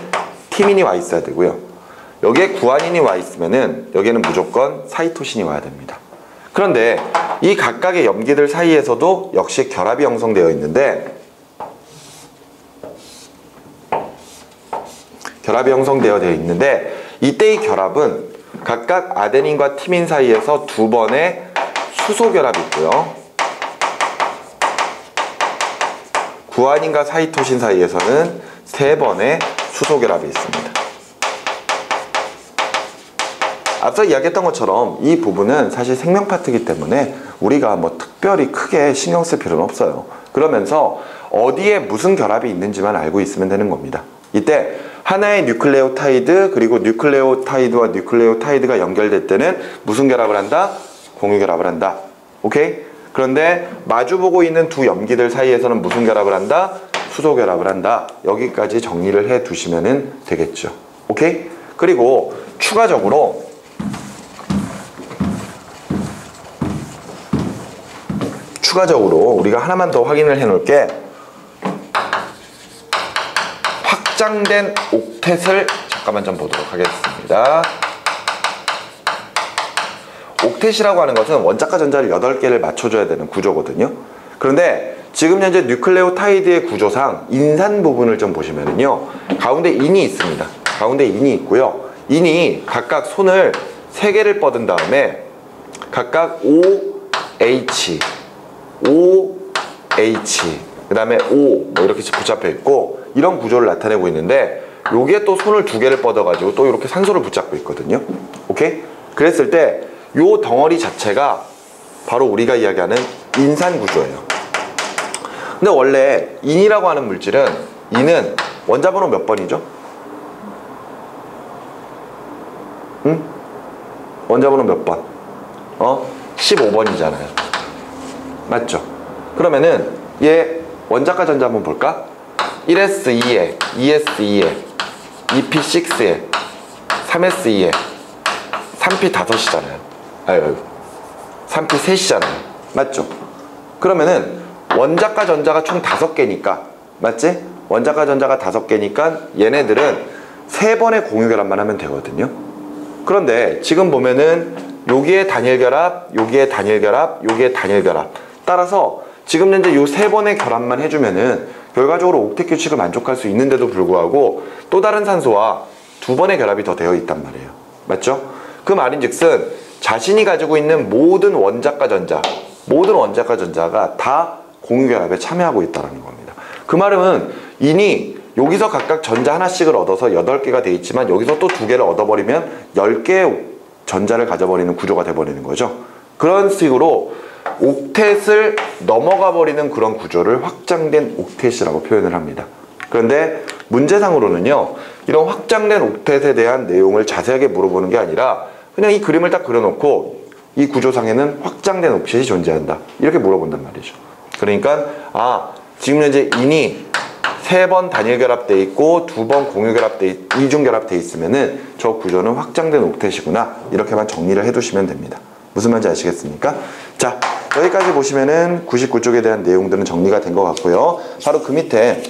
티민이 와 있어야 되고요. 여기에 구아닌이 와 있으면은 여기에는 무조건 사이토신이 와야 됩니다. 그런데 이 각각의 염기들 사이에서도 역시 결합이 형성되어 있는데, 이때 이 결합은 각각 아데닌과 티민 사이에서 2번의 수소 결합이 있고요. 구아닌과 사이토신 사이에서는 3번의 수소 결합이 있습니다. 앞서 이야기했던 것처럼 이 부분은 사실 생명 파트이기 때문에 우리가 뭐 특별히 크게 신경 쓸 필요는 없어요. 그러면서 어디에 무슨 결합이 있는지만 알고 있으면 되는 겁니다. 이때 하나의 뉴클레오타이드 그리고 뉴클레오타이드와 뉴클레오타이드가 연결될 때는 무슨 결합을 한다? 공유 결합을 한다. 오케이? 그런데 마주보고 있는 두 염기들 사이에서는 무슨 결합을 한다? 수소 결합을 한다. 여기까지 정리를 해 두시면 되겠죠. 오케이? 그리고 추가적으로 우리가 하나만 더 확인을 해 놓을게. 확장된 옥텟을 잠깐만 좀 보도록 하겠습니다. 옥텟이라고 하는 것은 원자과 전자를 8개를 맞춰줘야 되는 구조거든요. 그런데 지금 현재 뉴클레오타이드의 구조상 인산 부분을 좀 보시면은요, 가운데 인이 있습니다. 가운데 인이 있고요. 인이 각각 손을 3개를 뻗은 다음에 각각 OH, OH, 그 다음에 O 뭐 이렇게 붙잡혀 있고 이런 구조를 나타내고 있는데, 요게 또 손을 2개를 뻗어가지고 또 이렇게 산소를 붙잡고 있거든요. 오케이? 그랬을 때 요 덩어리 자체가 바로 우리가 이야기하는 인산 구조예요. 근데 원래 인이라고 하는 물질은, 인은 원자번호 몇 번이죠? 응? 원자번호 몇 번? 15번이잖아요. 맞죠? 그러면은 얘 원자과 전자 한번 볼까? 1s2에 2s2에 2p6에 3s2에 3p 5이잖아요. 아유, 3p 3이잖아요. 맞죠? 그러면은 원자과 전자가 총 5개니까, 맞지? 원자과 전자가 5개니까 얘네들은 3번의 공유 결합만 하면 되거든요. 그런데 지금 보면은 여기에 단일 결합, 여기에 단일 결합, 여기에 단일 결합. 따라서 지금 현재 요 3번의 결합만 해주면은 결과적으로 옥텟 규칙을 만족할 수 있는데도 불구하고 또 다른 산소와 2번의 결합이 더 되어 있단 말이에요. 맞죠? 그 말인즉슨 자신이 가지고 있는 모든 원자과 전자가 다 공유 결합에 참여하고 있다는 겁니다. 그 말은 인이 여기서 각각 전자 하나씩을 얻어서 8개가 돼 있지만 여기서 또 2개를 얻어버리면 10개의 전자를 가져버리는 구조가 돼버리는 거죠. 그런 식으로 옥텟을 넘어가 버리는 그런 구조를 확장된 옥텟이라고 표현을 합니다. 그런데 문제상으로는요, 이런 확장된 옥텟에 대한 내용을 자세하게 물어보는 게 아니라 그냥 이 그림을 딱 그려놓고 이 구조상에는 확장된 옥텟이 존재한다, 이렇게 물어본단 말이죠. 그러니까 지금 현재 인이 3번 단일 결합돼 있고 2번 공유 결합돼 이중 결합돼 있으면은 저 구조는 확장된 옥텟이구나, 이렇게만 정리를 해두시면 됩니다. 무슨 말인지 아시겠습니까? 자, 여기까지 보시면은 99쪽에 대한 내용들은 정리가 된 것 같고요. 바로 그 밑에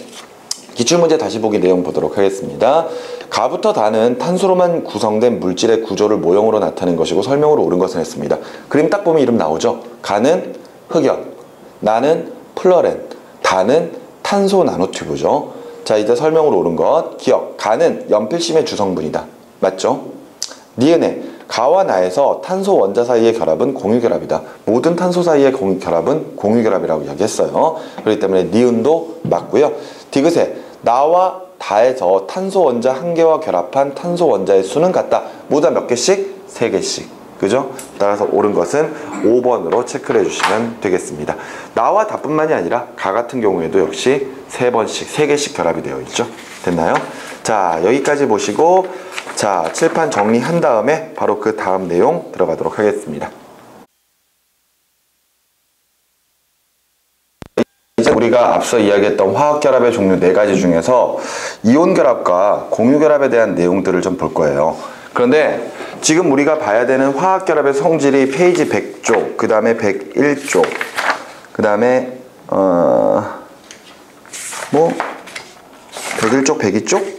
기출문제 다시 보기 내용 보도록 하겠습니다. 가부터 다는 탄소로만 구성된 물질의 구조를 모형으로 나타낸 것이고 설명으로 옳은 것은 했습니다. 그림 딱 보면 이름 나오죠? 가는 흑연, 나는 플러렌, 다는 탄소 나노튜브죠. 자, 이제 설명으로 옳은 것 기억. 가는 연필심의 주성분이다. 맞죠? 니은에 가와 나에서 탄소 원자 사이의 결합은 공유결합이다. 모든 탄소 사이의 결합은 공유결합이라고 이야기했어요. 그렇기 때문에 니은도 맞고요. 디귿에 나와 다에서 탄소 원자 1개와 결합한 탄소 원자의 수는 같다. 모두 몇 개씩? 3개씩. 그죠? 따라서 옳은 것은 5번으로 체크를 해주시면 되겠습니다. 나와 다뿐만이 아니라 가 같은 경우에도 역시 3번씩, 3개씩 결합이 되어 있죠. 됐나요? 자, 여기까지 보시고 자, 칠판 정리한 다음에 바로 그 다음 내용 들어가도록 하겠습니다. 이제 우리가 앞서 이야기했던 화학결합의 종류 4가지 중에서 이온결합과 공유결합에 대한 내용들을 좀 볼 거예요. 그런데 지금 우리가 봐야 되는 화학결합의 성질이 페이지 100쪽, 그 다음에 101쪽, 그 다음에 101쪽, 102쪽?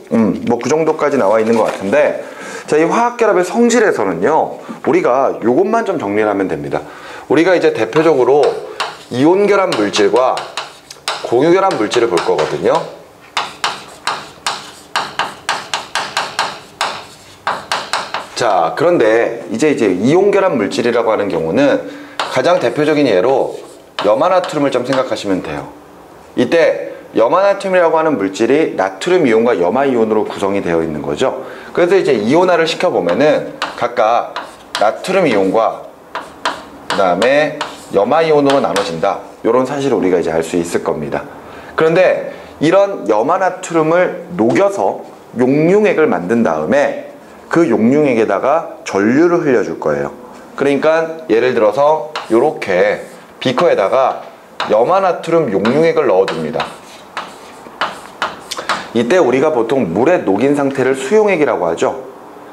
뭐 그 정도까지 나와 있는 것 같은데, 자, 이 화학결합의 성질에서는요, 우리가 요것만 좀 정리를 하면 됩니다. 우리가 이제 대표적으로 이온결합 물질과 공유결합 물질을 볼 거거든요. 자, 그런데 이제 이온결합 물질이라고 하는 경우는 가장 대표적인 예로 염화나트륨을 좀 생각하시면 돼요. 이때 염화나트륨이라고 하는 물질이 나트륨 이온과 염화 이온으로 구성이 되어 있는 거죠. 그래서 이제 이온화를 시켜보면은 각각 나트륨 이온과 그 다음에 염화 이온으로 나눠진다. 이런 사실을 우리가 이제 알 수 있을 겁니다. 그런데 이런 염화나트륨을 녹여서 용융액을 만든 다음에 그 용융액에다가 전류를 흘려줄 거예요. 그러니까 예를 들어서 이렇게 비커에다가 염화나트륨 용융액을 넣어줍니다. 이때 우리가 보통 물에 녹인 상태를 수용액이라고 하죠.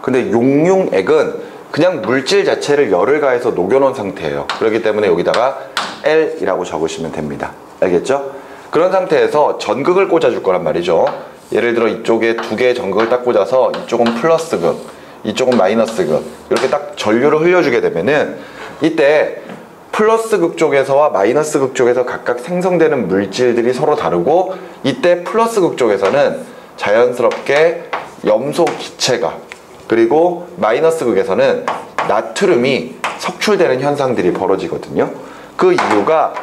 근데 용융액은 그냥 물질 자체를 열을 가해서 녹여놓은 상태예요. 그렇기 때문에 여기다가 L이라고 적으시면 됩니다. 알겠죠? 그런 상태에서 전극을 꽂아줄 거란 말이죠. 예를 들어 이쪽에 두 개의 전극을 딱 꽂아서 이쪽은 플러스극, 이쪽은 마이너스극, 이렇게 딱 전류를 흘려주게 되면은 이때 플러스극 쪽에서와 마이너스극 쪽에서 각각 생성되는 물질들이 서로 다르고, 이때 플러스극 쪽에서는 자연스럽게 염소 기체가, 그리고 마이너스 극에서는 나트륨이 석출되는 현상들이 벌어지거든요. 그 이유가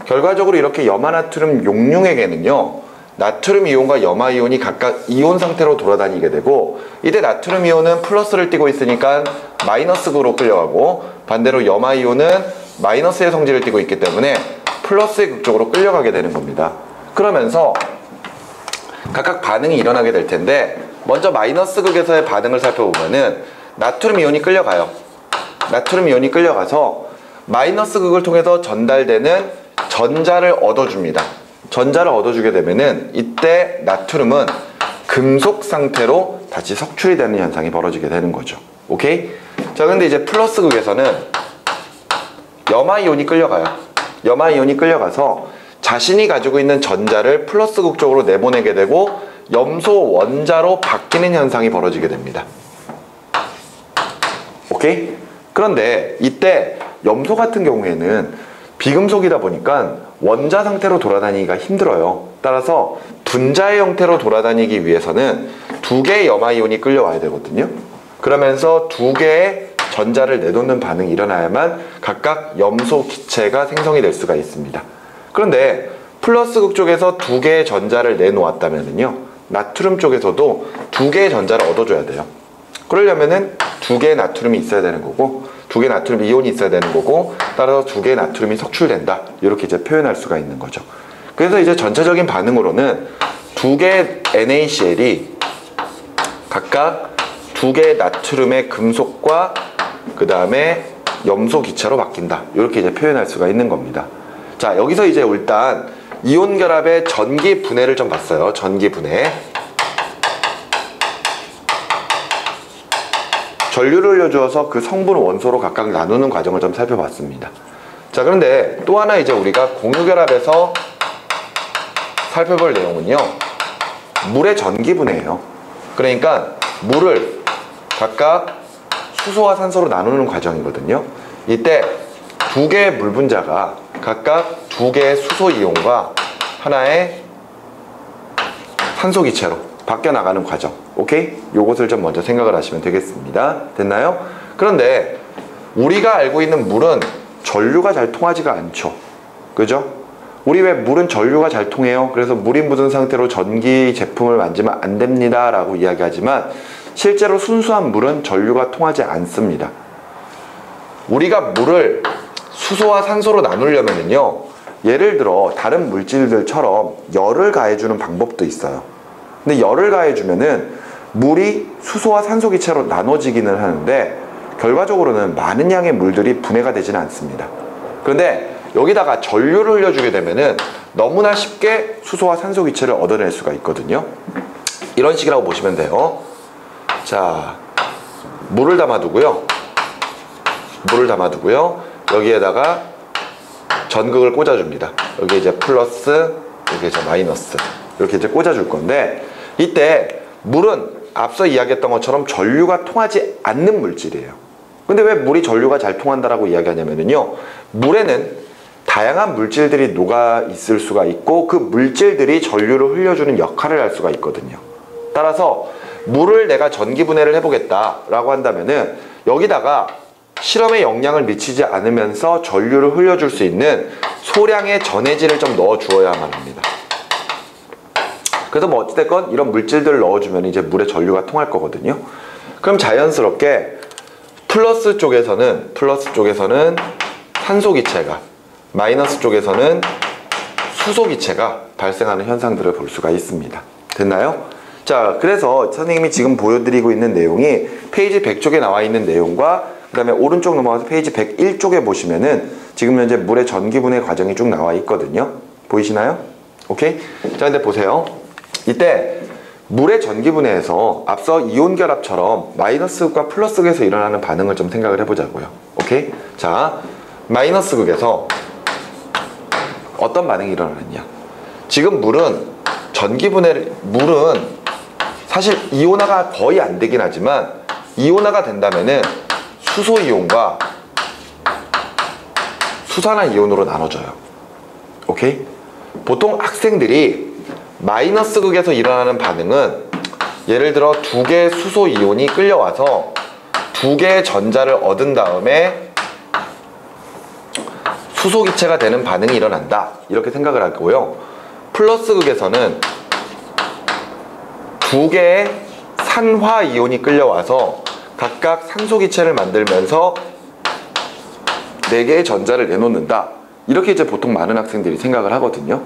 결과적으로 이렇게 염화나트륨 용융액에는요, 나트륨 이온과 염화 이온이 각각 이온 상태로 돌아다니게 되고, 이때 나트륨 이온은 플러스를 띠고 있으니까 마이너스극으로 끌려가고, 반대로 염화 이온은 마이너스의 성질을 띠고 있기 때문에 플러스의 극 쪽으로 끌려가게 되는 겁니다. 그러면서 각각 반응이 일어나게 될 텐데, 먼저 마이너스 극에서의 반응을 살펴보면은 나트륨 이온이 끌려가요. 나트륨 이온이 끌려가서 마이너스 극을 통해서 전달되는 전자를 얻어줍니다. 전자를 얻어주게 되면은 이때 나트륨은 금속 상태로 다시 석출이 되는 현상이 벌어지게 되는 거죠. 오케이? 자, 근데 이제 플러스 극에서는 염화 이온이 끌려가요. 염화 이온이 끌려가서 자신이 가지고 있는 전자를 플러스 극 쪽으로 내보내게 되고 염소 원자로 바뀌는 현상이 벌어지게 됩니다. 오케이? 그런데 이때 염소 같은 경우에는 비금속이다 보니까 원자 상태로 돌아다니기가 힘들어요. 따라서 분자의 형태로 돌아다니기 위해서는 두 개의 염화이온이 끌려와야 되거든요. 그러면서 두 개의 전자를 내놓는 반응이 일어나야만 각각 염소 기체가 생성이 될 수가 있습니다. 그런데 플러스극 쪽에서 두 개의 전자를 내놓았다면요, 나트륨 쪽에서도 두 개의 전자를 얻어줘야 돼요. 그러려면은 두 개의 나트륨이 있어야 되는 거고, 두 개의 나트륨 이온이 있어야 되는 거고, 따라서 두 개의 나트륨이 석출된다, 이렇게 이제 표현할 수가 있는 거죠. 그래서 이제 전체적인 반응으로는 두 개의 NaCl이 각각 두 개의 나트륨의 금속과 그 다음에 염소 기체로 바뀐다, 이렇게 이제 표현할 수가 있는 겁니다. 자, 여기서 이제 일단 이온 결합의 전기 분해를 좀 봤어요. 전기 분해. 전류를 흘려주어서 그 성분 원소로 각각 나누는 과정을 좀 살펴봤습니다. 자, 그런데 또 하나 이제 우리가 공유결합에서 살펴볼 내용은요, 물의 전기 분해예요. 그러니까 물을 각각 수소와 산소로 나누는 과정이거든요. 이때 두 개의 물 분자가 각각 두 개의 수소 이온과 하나의 산소 기체로 바뀌어 나가는 과정. 오케이? 요것을 좀 먼저 생각을 하시면 되겠습니다. 됐나요? 그런데 우리가 알고 있는 물은 전류가 잘 통하지가 않죠. 그죠? 우리 왜 물은 전류가 잘 통해요? 그래서 물이 묻은 상태로 전기 제품을 만지면 안 됩니다 라고 이야기하지만, 실제로 순수한 물은 전류가 통하지 않습니다. 우리가 물을 수소와 산소로 나누려면요, 예를 들어 다른 물질들처럼 열을 가해주는 방법도 있어요. 근데 열을 가해주면은 물이 수소와 산소 기체로 나눠지기는 하는데, 결과적으로는 많은 양의 물들이 분해가 되지는 않습니다. 그런데 여기다가 전류를 흘려주게 되면은 너무나 쉽게 수소와 산소 기체를 얻어낼 수가 있거든요. 이런 식이라고 보시면 돼요. 자, 물을 담아두고요. 물을 담아두고요. 여기에다가 전극을 꽂아줍니다. 여기 이제 플러스, 여기 이제 마이너스, 이렇게 이제 꽂아줄 건데, 이때 물은 앞서 이야기했던 것처럼 전류가 통하지 않는 물질이에요. 근데 왜 물이 전류가 잘 통한다라고 이야기하냐면요, 물에는 다양한 물질들이 녹아 있을 수가 있고, 그 물질들이 전류를 흘려주는 역할을 할 수가 있거든요. 따라서 물을 내가 전기 분해를 해보겠다라고 한다면은 여기다가 실험에 영향을 미치지 않으면서 전류를 흘려줄 수 있는 소량의 전해질을 좀 넣어 주어야만 합니다. 그래서 뭐 어찌됐건 이런 물질들을 넣어주면 이제 물에 전류가 통할 거거든요. 그럼 자연스럽게 플러스 쪽에서는 산소 기체가, 마이너스 쪽에서는 수소 기체가 발생하는 현상들을 볼 수가 있습니다. 됐나요? 자, 그래서 선생님이 지금 보여드리고 있는 내용이 페이지 100쪽에 나와 있는 내용과 그 다음에 오른쪽 넘어가서 페이지 101쪽에 보시면은 지금 현재 물의 전기분해 과정이 쭉 나와 있거든요. 보이시나요? 오케이? 자, 근데 보세요. 이때 물의 전기분해에서 앞서 이온 결합처럼 마이너스 극과 플러스 극에서 일어나는 반응을 좀 생각을 해보자고요. 오케이? 자, 마이너스 극에서 어떤 반응이 일어나느냐. 지금 물은 사실 이온화가 거의 안 되긴 하지만 이온화가 된다면은 수소 이온과 수산화 이온으로 나눠져요. 오케이? 보통 학생들이 마이너스 극에서 일어나는 반응은 예를 들어 두 개의 수소 이온이 끌려와서 두 개의 전자를 얻은 다음에 수소 기체가 되는 반응이 일어난다. 이렇게 생각을 하고요. 플러스 극에서는 두 개의 산화 이온이 끌려와서 각각 산소 기체를 만들면서 네 개의 전자를 내놓는다. 이렇게 이제 보통 많은 학생들이 생각을 하거든요.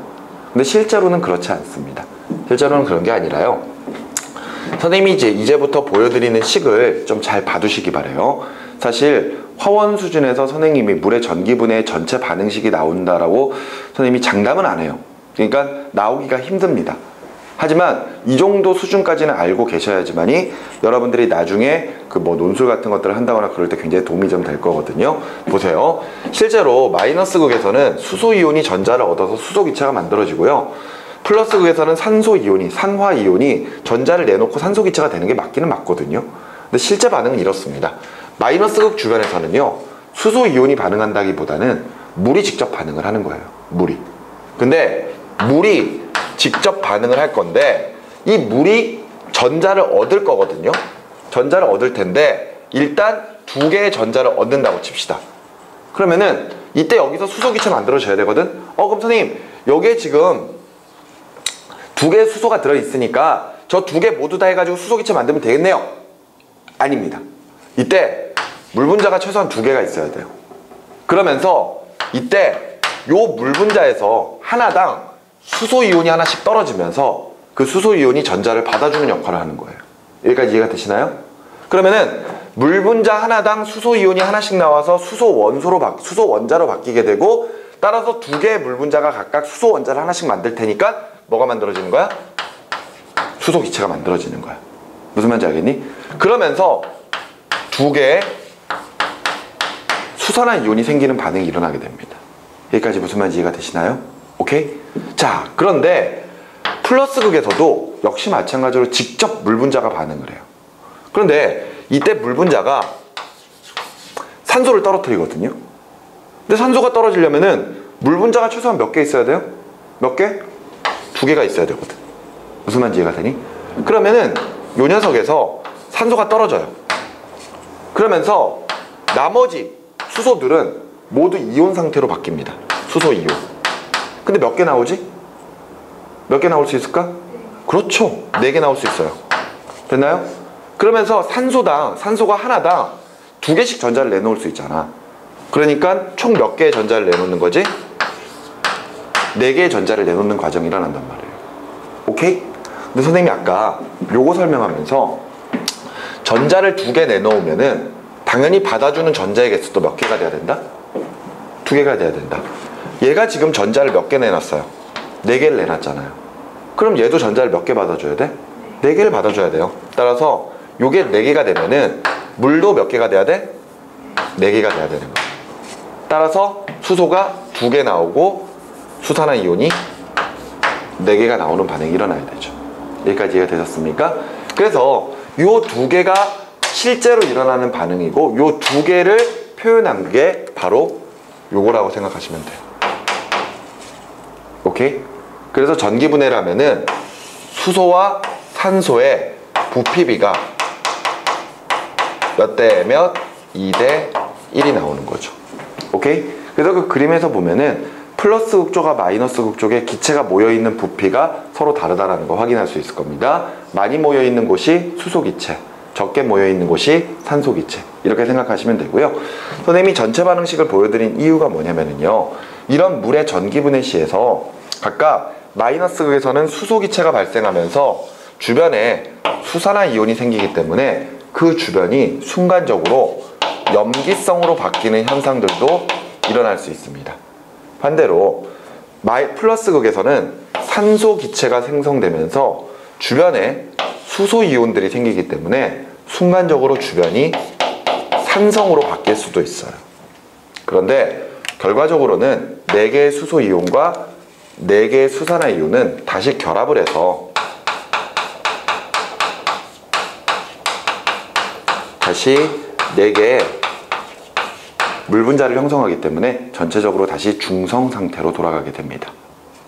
근데 실제로는 그렇지 않습니다. 실제로는 그런 게 아니라요. 선생님이 이제부터 보여드리는 식을 좀 잘 봐두시기 바래요. 사실 화원 수준에서 선생님이 물의 전기분해 전체 반응식이 나온다라고 선생님이 장담은 안 해요. 그러니까 나오기가 힘듭니다. 하지만 이 정도 수준까지는 알고 계셔야지만이 여러분들이 나중에 그 뭐 논술 같은 것들을 한다거나 그럴 때 굉장히 도움이 좀 될 거거든요. 보세요. 실제로 마이너스 극에서는 수소 이온이 전자를 얻어서 수소 기체가 만들어지고요. 플러스 극에서는 산소 이온이, 산화 이온이 전자를 내놓고 산소 기체가 되는 게 맞기는 맞거든요. 근데 실제 반응은 이렇습니다. 마이너스 극 주변에서는요, 수소 이온이 반응한다기보다는 물이 직접 반응을 하는 거예요. 물이. 근데 물이 직접 반응을 할 건데 이 물이 전자를 얻을 거거든요. 전자를 얻을 텐데 일단 두 개의 전자를 얻는다고 칩시다. 그러면은 이때 여기서 수소 기체 만들어져야 되거든. 그럼 선생님 여기에 지금 두 개의 수소가 들어있으니까 저 두 개 모두 다 해가지고 수소 기체 만들면 되겠네요. 아닙니다. 이때 물 분자가 최소한 두 개가 있어야 돼요. 그러면서 이때 요 물 분자에서 하나당 수소 이온이 하나씩 떨어지면서 그 수소 이온이 전자를 받아주는 역할을 하는 거예요. 여기까지 이해가 되시나요? 그러면은 물 분자 하나당 수소 이온이 하나씩 나와서 수소 원자로 바뀌게 되고, 따라서 두 개의 물 분자가 각각 수소 원자를 하나씩 만들 테니까 뭐가 만들어지는 거야? 수소 기체가 만들어지는 거야. 무슨 말인지 알겠니? 그러면서 두 개의 수산화 이온이 생기는 반응이 일어나게 됩니다. 여기까지 무슨 말인지 이해가 되시나요? 오케이? 자, 그런데 플러스 극에서도 역시 마찬가지로 직접 물 분자가 반응을 해요. 그런데 이때 물 분자가 산소를 떨어뜨리거든요. 근데 산소가 떨어지려면은 물 분자가 최소한 몇 개 있어야 돼요? 몇 개? 두 개가 있어야 되거든. 무슨 말인지 이해가 되니? 그러면은 요 녀석에서 산소가 떨어져요. 그러면서 나머지 수소들은 모두 이온 상태로 바뀝니다. 수소 이온. 근데 몇 개 나오지? 몇 개 나올 수 있을까? 그렇죠. 4개 나올 수 있어요. 됐나요? 그러면서 산소가 하나당 2개씩 전자를 내놓을 수 있잖아. 그러니까 총 몇 개의 전자를 내놓는 거지? 4개의 전자를 내놓는 과정이 일어난단 말이에요. 오케이? 근데 선생님이 아까 요거 설명하면서 전자를 2개 내놓으면은 당연히 받아주는 전자의 개수도 몇 개가 돼야 된다? 2개가 돼야 된다. 얘가 지금 전자를 몇 개 내놨어요? 4개를 내놨잖아요. 그럼 얘도 전자를 몇 개 받아줘야 돼? 4개를 받아줘야 돼요. 따라서 요게 4개가 되면은 물도 몇 개가 돼야 돼? 4개가 돼야 되는 거예요. 따라서 수소가 2개 나오고 수산화 이온이 4개가 나오는 반응이 일어나야 되죠. 여기까지 이해가 되셨습니까? 그래서 요 2개가 실제로 일어나는 반응이고, 요 2개를 표현한 게 바로 요거라고 생각하시면 돼요. 오케이? 그래서 전기분해를 하면은 수소와 산소의 부피비가 몇 대 몇? 2대 1이 나오는 거죠. 오케이? 그래서 그 그림에서 보면은 플러스 극쪽과 마이너스 극쪽에 기체가 모여있는 부피가 서로 다르다는 거 확인할 수 있을 겁니다. 많이 모여있는 곳이 수소 기체, 적게 모여있는 곳이 산소 기체, 이렇게 생각하시면 되고요. 선생님이 전체 반응식을 보여드린 이유가 뭐냐면요, 이런 물의 전기분해 시에서 각각 마이너스 극에서는 수소 기체가 발생하면서 주변에 수산화이온이 생기기 때문에 그 주변이 순간적으로 염기성으로 바뀌는 현상들도 일어날 수 있습니다. 반대로 플러스 극에서는 산소 기체가 생성되면서 주변에 수소이온들이 생기기 때문에 순간적으로 주변이 산성으로 바뀔 수도 있어요. 그런데 결과적으로는 4개의 수소이온과 4개의 수산화이온은 다시 결합을 해서 다시 4개의 물 분자를 형성하기 때문에 전체적으로 다시 중성 상태로 돌아가게 됩니다.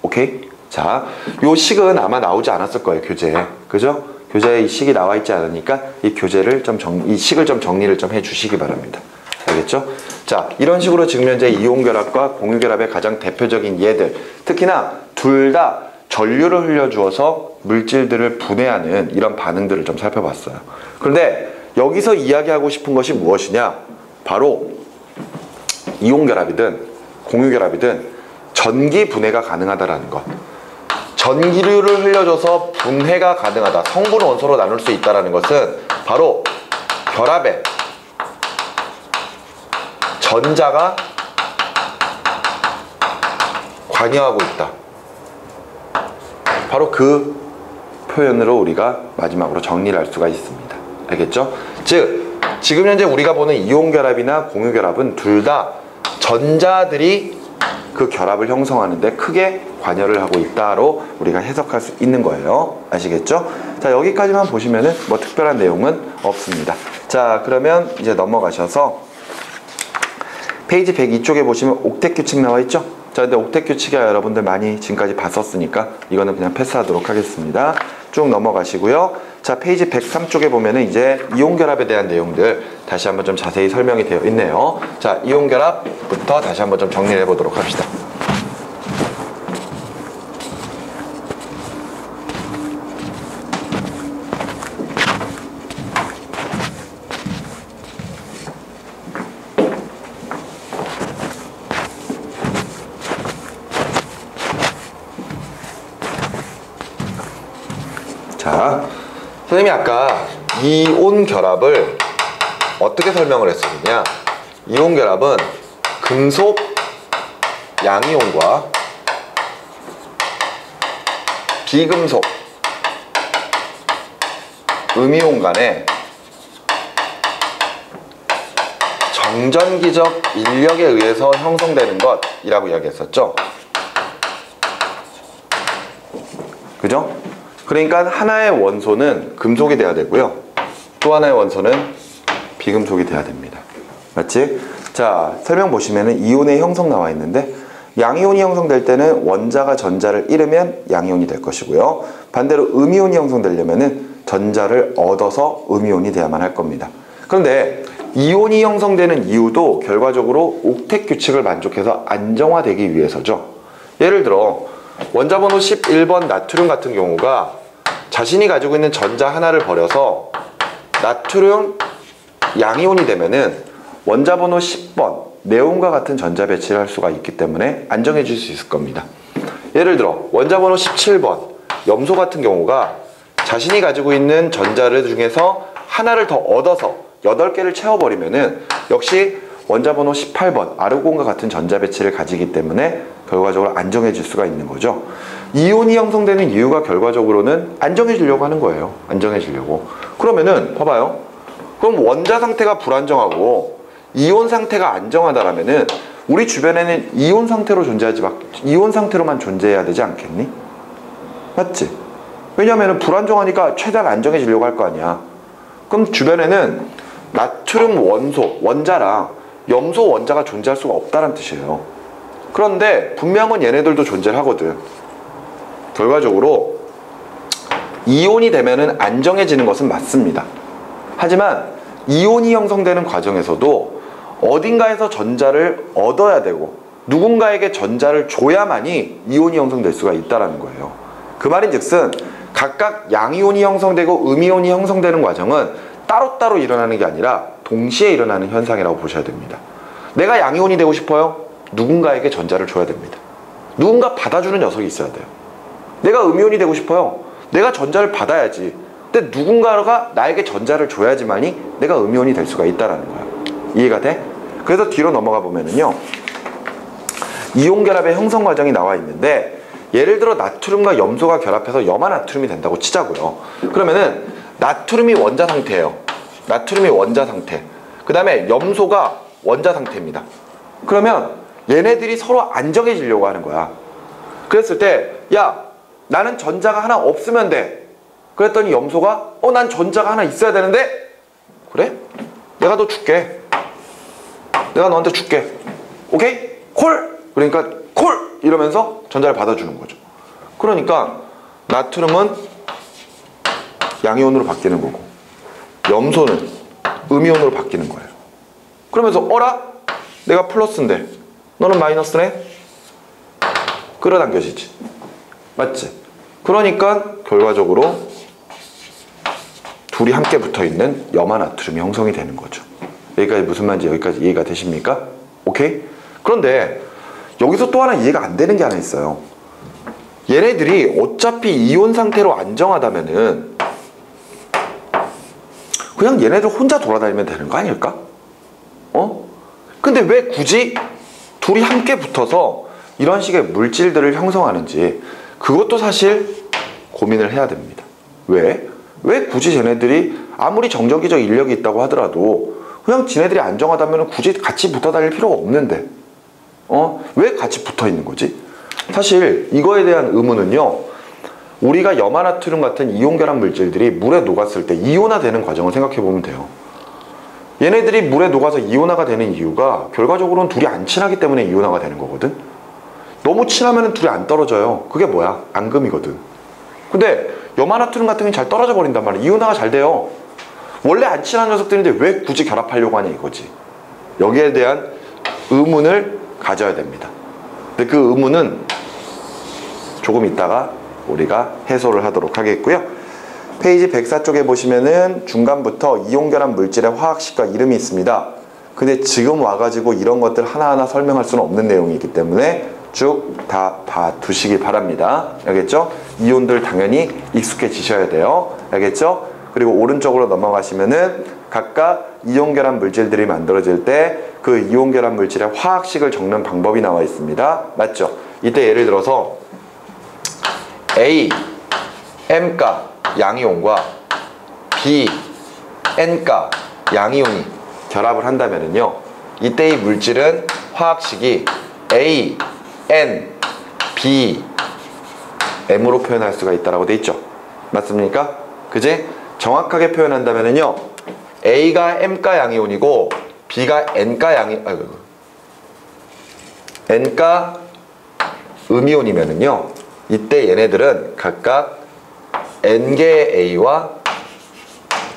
오케이? 자, 요 식은 아마 나오지 않았을 거예요, 교재에. 그죠? 교재에 이 식이 나와 있지 않으니까 이 식을 좀 정리를 좀 해주시기 바랍니다. 알겠죠? 자, 이런 식으로 지금 현재 이온 결합과 공유 결합의 가장 대표적인 예들, 특히나 둘 다 전류를 흘려주어서 물질들을 분해하는 이런 반응들을 좀 살펴봤어요. 그런데 여기서 이야기하고 싶은 것이 무엇이냐? 바로 이온 결합이든 공유 결합이든 전기 분해가 가능하다라는 것. 전기류를 흘려줘서 분해가 가능하다. 성분 원소로 나눌 수 있다는 것은 바로 결합에 전자가 관여하고 있다. 바로 그 표현으로 우리가 마지막으로 정리를 할 수가 있습니다. 알겠죠? 즉, 지금 현재 우리가 보는 이온 결합이나 공유 결합은 둘 다 전자들이 그 결합을 형성하는데 크게 관여를 하고 있다로 우리가 해석할 수 있는 거예요. 아시겠죠? 자, 여기까지만 보시면은 뭐 특별한 내용은 없습니다. 자, 그러면 이제 넘어가셔서 페이지 102쪽에 보시면 옥텟 규칙 나와 있죠? 자, 근데 옥텟 규칙이야 여러분들 많이 지금까지 봤었으니까 이거는 그냥 패스하도록 하겠습니다. 쭉 넘어가시고요. 자, 페이지 103쪽에 보면은 이제 이온 결합에 대한 내용들 다시 한번 좀 자세히 설명이 되어 있네요. 자, 이온 결합부터 다시 한번 좀 정리를 해보도록 합시다. 자, 선생님이 아까 이온 결합을 어떻게 설명을 했었느냐? 이온 결합은 금속 양이온과 비금속 음이온 간의 정전기적 인력에 의해서 형성되는 것이라고 이야기했었죠. 그죠? 그러니까 하나의 원소는 금속이 돼야 되고요. 또 하나의 원소는 비금속이 돼야 됩니다. 맞지? 자, 설명 보시면은 이온의 형성 나와 있는데 양이온이 형성될 때는 원자가 전자를 잃으면 양이온이 될 것이고요. 반대로 음이온이 형성되려면은 전자를 얻어서 음이온이 돼야만 할 겁니다. 그런데 이온이 형성되는 이유도 결과적으로 옥텟 규칙을 만족해서 안정화되기 위해서죠. 예를 들어 원자번호 11번 나트륨 같은 경우가 자신이 가지고 있는 전자 하나를 버려서 나트륨 양이온이 되면은 원자번호 10번 네온과 같은 전자 배치를 할 수가 있기 때문에 안정해 줄 수 있을 겁니다. 예를 들어 원자번호 17번 염소 같은 경우가 자신이 가지고 있는 전자를 중에서 하나를 더 얻어서 8개를 채워버리면은 역시 원자번호 18번 아르곤과 같은 전자 배치를 가지기 때문에 결과적으로 안정해 질 수가 있는 거죠. 이온이 형성되는 이유가 결과적으로는 안정해 주려고 하는 거예요. 안정해 주려고. 그러면은 봐봐요. 그럼 원자 상태가 불안정하고 이온 상태가 안정하다라면은 우리 주변에는 이온 상태로 이온 상태로만 존재해야 되지 않겠니? 맞지? 왜냐면은 불안정하니까 최대한 안정해 지려고 할 거 아니야. 그럼 주변에는 나트륨 원소, 원자랑 염소 원자가 존재할 수가 없다는 뜻이에요. 그런데 분명은 얘네들도 존재를 하거든. 결과적으로 이온이 되면은 안정해지는 것은 맞습니다. 하지만 이온이 형성되는 과정에서도 어딘가에서 전자를 얻어야 되고 누군가에게 전자를 줘야만이 이온이 형성될 수가 있다는 거예요. 그 말인즉슨 각각 양이온이 형성되고 음이온이 형성되는 과정은 따로따로 일어나는 게 아니라 동시에 일어나는 현상이라고 보셔야 됩니다. 내가 양이온이 되고 싶어요? 누군가에게 전자를 줘야 됩니다. 누군가 받아주는 녀석이 있어야 돼요. 내가 음이온이 되고 싶어요? 내가 전자를 받아야지. 근데 누군가가 나에게 전자를 줘야지만이 내가 음이온이 될 수가 있다라는 거야. 이해가 돼? 그래서 뒤로 넘어가 보면은요, 이온 결합의 형성 과정이 나와 있는데, 예를 들어 나트륨과 염소가 결합해서 염화나트륨이 된다고 치자고요. 그러면은 나트륨이 원자 상태예요. 나트륨이 원자 상태. 그 다음에 염소가 원자 상태입니다. 그러면 얘네들이 서로 안 정해지려고 하는 거야. 그랬을 때, 야, 나는 전자가 하나 없으면 돼. 그랬더니 염소가, 난 전자가 하나 있어야 되는데? 그래? 내가 너 줄게. 내가 너한테 줄게. 오케이? 콜! 그러니까 콜! 이러면서 전자를 받아주는 거죠. 그러니까 나트륨은 양이온으로 바뀌는 거고, 염소는 음이온으로 바뀌는 거예요. 그러면서 어라? 내가 플러스인데 너는 마이너스네? 끌어당겨지지. 맞지? 그러니까 결과적으로 둘이 함께 붙어있는 염화나트륨이 형성이 되는 거죠. 여기까지 무슨 말인지 여기까지 이해가 되십니까? 오케이? 그런데 여기서 또 하나 이해가 안 되는 게 하나 있어요. 얘네들이 어차피 이온 상태로 안정하다면은 그냥 얘네들 혼자 돌아다니면 되는 거 아닐까? 근데 왜 굳이 둘이 함께 붙어서 이런 식의 물질들을 형성하는지, 그것도 사실 고민을 해야 됩니다. 왜? 왜 굳이 쟤네들이 아무리 정전기적 인력이 있다고 하더라도 그냥 지네들이 안정하다면 굳이 같이 붙어 다닐 필요가 없는데 왜 같이 붙어 있는 거지? 사실 이거에 대한 의문은요, 우리가 염화나트륨 같은 이온 결합 물질들이 물에 녹았을 때 이온화되는 과정을 생각해 보면 돼요. 얘네들이 물에 녹아서 이온화가 되는 이유가 결과적으로는 둘이 안 친하기 때문에 이온화가 되는 거거든. 너무 친하면 둘이 안 떨어져요. 그게 뭐야? 앙금이거든. 근데 염화나트륨 같은 게 잘 떨어져 버린단 말이야. 이온화가 잘 돼요. 원래 안 친한 녀석들인데 왜 굳이 결합하려고 하냐 이거지. 여기에 대한 의문을 가져야 됩니다. 근데 그 의문은 조금 있다가 우리가 해소를 하도록 하겠고요. 페이지 104쪽에 보시면은 중간부터 이온 결합 물질의 화학식과 이름이 있습니다. 근데 지금 와가지고 이런 것들 하나하나 설명할 수는 없는 내용이기 때문에 쭉 다 봐두시기 바랍니다. 알겠죠? 이온들 당연히 익숙해지셔야 돼요. 알겠죠? 그리고 오른쪽으로 넘어가시면은 각각 이온 결합 물질들이 만들어질 때 그 이온 결합 물질의 화학식을 적는 방법이 나와 있습니다. 맞죠? 이때 예를 들어서 A, M가 양이온과 B, N가 양이온이 결합을 한다면요, 이때 이 물질은 화학식이 A, N, B, M으로 표현할 수가 있다라고 돼 있죠. 맞습니까? 그지? 정확하게 표현한다면요, A가 M가 양이온이고 B가 N가 N가 음이온이면은요, 이때 얘네들은 각각 N개의 A와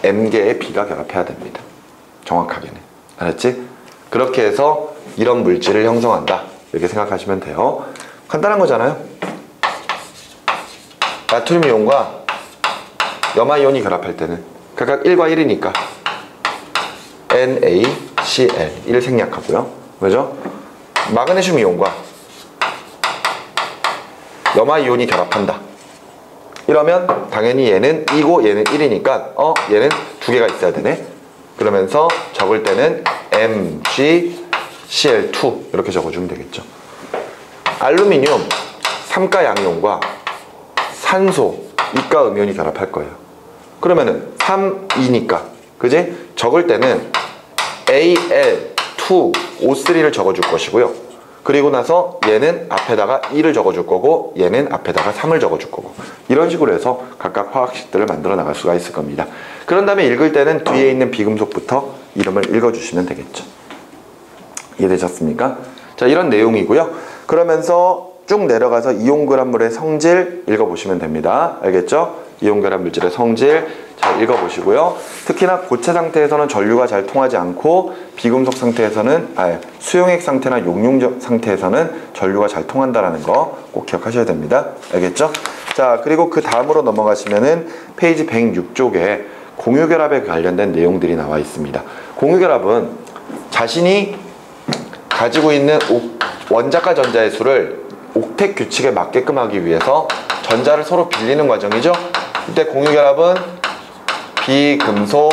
M개의 B가 결합해야 됩니다. 정확하게는. 알았지? 그렇게 해서 이런 물질을 형성한다. 이렇게 생각하시면 돼요. 간단한 거잖아요. 나트륨 이온과 염화이온이 결합할 때는 각각 1과 1이니까 NaCl 1 생략하고요. 그죠? 마그네슘 이온과 염화이온이 결합한다. 이러면 당연히 얘는 2고 얘는 1이니까 얘는 두 개가 있어야 되네. 그러면서 적을 때는 MgCl2 이렇게 적어주면 되겠죠. 알루미늄 3가 양이온과 산소 2가 음이온이 결합할 거예요. 그러면은 3, 2니까 그지? 적을 때는 Al2O3를 적어줄 것이고요. 그리고 나서 얘는 앞에다가 2를 적어줄 거고 얘는 앞에다가 3을 적어줄 거고, 이런 식으로 해서 각각 화학식들을 만들어 나갈 수가 있을 겁니다. 그런 다음에 읽을 때는 뒤에 있는 비금속부터 이름을 읽어주시면 되겠죠. 이해되셨습니까? 자, 이런 내용이고요. 그러면서 쭉 내려가서 이온 결합물의 성질 읽어보시면 됩니다. 알겠죠? 이온 결합 물질의 성질 잘 읽어보시고요. 특히나 고체 상태에서는 전류가 잘 통하지 않고 비금속 상태에서는 수용액 상태나 용융 상태에서는 전류가 잘 통한다는 거 꼭 기억하셔야 됩니다. 알겠죠? 자, 그리고 그 다음으로 넘어가시면은 페이지 106쪽에 공유결합에 관련된 내용들이 나와 있습니다. 공유결합은 자신이 가지고 있는 원자가 전자의 수를 옥텟 규칙에 맞게끔 하기 위해서 전자를 서로 빌리는 과정이죠. 이때 공유결합은 비금속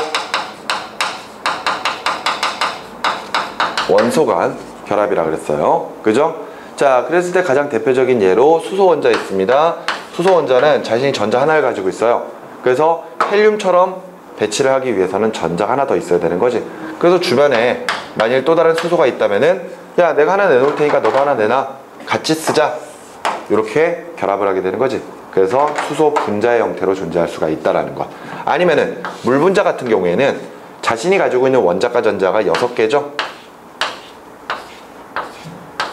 원소 간 결합이라 그랬어요. 그죠? 자, 그랬을 때 가장 대표적인 예로 수소원자 있습니다. 수소원자는 자신이 전자 하나를 가지고 있어요. 그래서 헬륨처럼 배치를 하기 위해서는 전자가 하나 더 있어야 되는 거지. 그래서 주변에 만일 또 다른 수소가 있다면은 야, 내가 하나 내놓을 테니까 너가 하나 내놔, 같이 쓰자, 이렇게 결합을 하게 되는 거지. 그래서 수소 분자의 형태로 존재할 수가 있다라는 것. 아니면은 물 분자 같은 경우에는 자신이 가지고 있는 원자과 전자가 6개죠.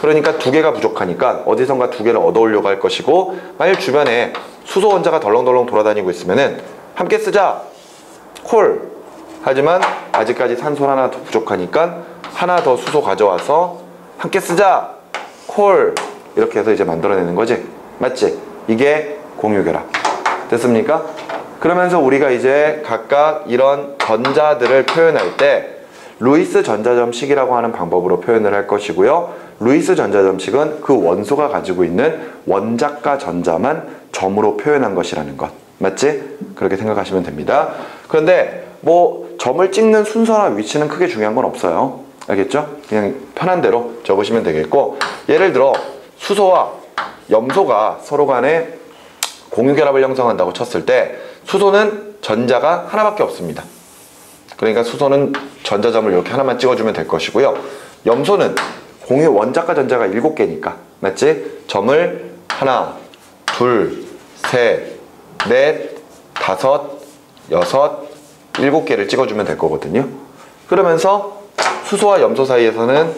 그러니까 2개가 부족하니까 어디선가 2개를 얻어오려고 할 것이고, 만일 주변에 수소 원자가 덜렁덜렁 돌아다니고 있으면은 함께 쓰자, 콜. 하지만 아직까지 산소 하나 더 부족하니까 하나 더 수소 가져와서 함께 쓰자, 콜. 이렇게 해서 이제 만들어내는 거지. 맞지? 이게 공유결합. 됐습니까? 그러면서 우리가 이제 각각 이런 전자들을 표현할 때 루이스 전자점식이라고 하는 방법으로 표현을 할 것이고요. 루이스 전자점식은 그 원소가 가지고 있는 원자과 전자만 점으로 표현한 것이라는 것. 맞지? 그렇게 생각하시면 됩니다. 그런데 뭐 점을 찍는 순서나 위치는 크게 중요한 건 없어요. 알겠죠? 그냥 편한 대로 적으시면 되겠고, 예를 들어 수소와 염소가 서로 간에 공유결합을 형성한다고 쳤을 때 수소는 전자가 하나밖에 없습니다. 그러니까 수소는 전자점을 이렇게 하나만 찍어주면 될 것이고요. 염소는 공유 원자과 전자가 7개니까, 맞지? 점을 하나, 둘, 셋, 넷, 다섯, 여섯, 7개를 찍어주면 될 거거든요. 그러면서 수소와 염소 사이에서는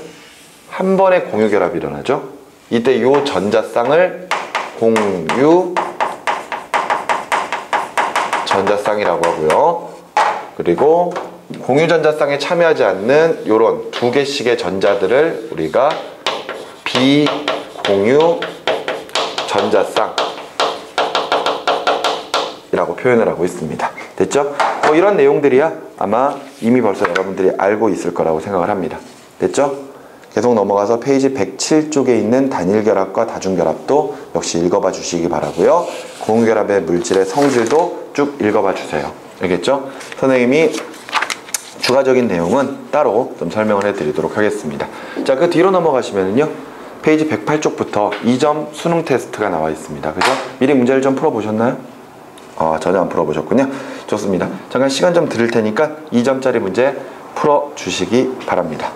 한 번의 공유결합이 일어나죠. 이때 이 전자쌍을 공유 전자쌍이라고 하고요. 그리고 공유전자쌍에 참여하지 않는 이런 2개씩의 전자들을 우리가 비공유 전자쌍이라고 표현을 하고 있습니다. 됐죠? 뭐 이런 내용들이야 아마 이미 벌써 여러분들이 알고 있을 거라고 생각을 합니다. 됐죠? 계속 넘어가서 페이지 107쪽에 있는 단일결합과 다중결합도 역시 읽어봐 주시기 바라고요. 공유결합의 물질의 성질도 쭉 읽어봐 주세요. 알겠죠? 선생님이 추가적인 내용은 따로 좀 설명을 해드리도록 하겠습니다. 자, 그 뒤로 넘어가시면은요, 페이지 108쪽부터 2점 수능 테스트가 나와 있습니다. 그죠? 미리 문제를 좀 풀어보셨나요? 전혀 안 풀어보셨군요. 좋습니다. 잠깐 시간 좀 드릴 테니까 2점짜리 문제 풀어주시기 바랍니다.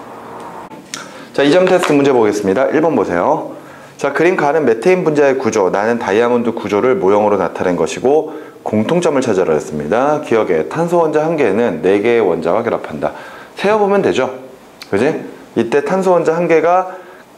자, 2점 테스트 문제 보겠습니다. 1번 보세요. 자, 그림 가는 메테인 분자의 구조, 나는 다이아몬드 구조를 모형으로 나타낸 것이고 공통점을 찾아라 했습니다. 기억에 탄소 원자 1개는 4개의 원자가 결합한다. 세어보면 되죠. 그지? 이때 탄소 원자 1개가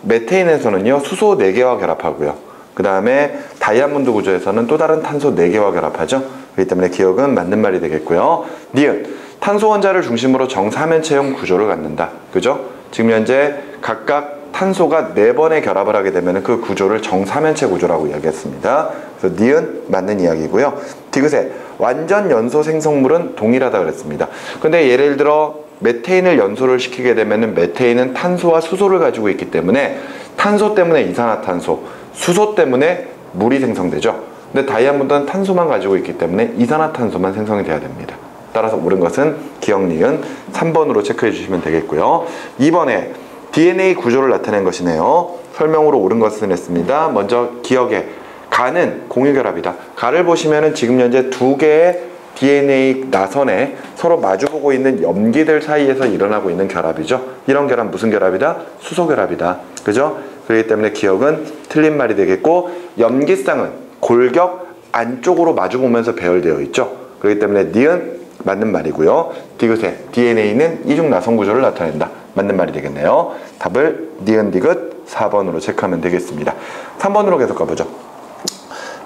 메테인에서는요 수소 4개와 결합하고요. 그 다음에 다이아몬드 구조에서는 또 다른 탄소 4개와 결합하죠. 그렇기 때문에 기억은 맞는 말이 되겠고요. 니은 탄소 원자를 중심으로 정사면체형 구조를 갖는다. 그죠? 지금 현재 각각 탄소가 4번의 결합을 하게 되면 그 구조를 정사면체 구조라고 이야기했습니다. 그래서 니은 맞는 이야기고요. 디귿에 완전 연소 생성물은 동일하다 그랬습니다. 근데 예를 들어 메테인을 연소를 시키게 되면 메테인은 탄소와 수소를 가지고 있기 때문에 탄소 때문에 이산화탄소, 수소 때문에 물이 생성되죠. 근데 다이아몬드는 탄소만 가지고 있기 때문에 이산화탄소만 생성이 돼야 됩니다. 따라서 옳은 것은 기억 니은 3번으로 체크해 주시면 되겠고요. 2번에 DNA 구조를 나타낸 것이네요. 설명으로 옳은 것은 했습니다. 먼저 기억에 가는 공유결합이다. 가를 보시면은 지금 현재 2개의 DNA 나선에 서로 마주보고 있는 염기들 사이에서 일어나고 있는 결합이죠. 이런 결합 무슨 결합이다? 수소 결합이다. 그죠? 그렇기 때문에 기억은 틀린 말이 되겠고, 염기쌍은 골격 안쪽으로 마주보면서 배열되어 있죠. 그렇기 때문에 니은 맞는 말이고요. 디귿에 DNA는 이중 나선 구조를 나타낸다. 맞는 말이 되겠네요. 답을 니은 디귿 4번으로 체크하면 되겠습니다. 3번으로 계속 가보죠.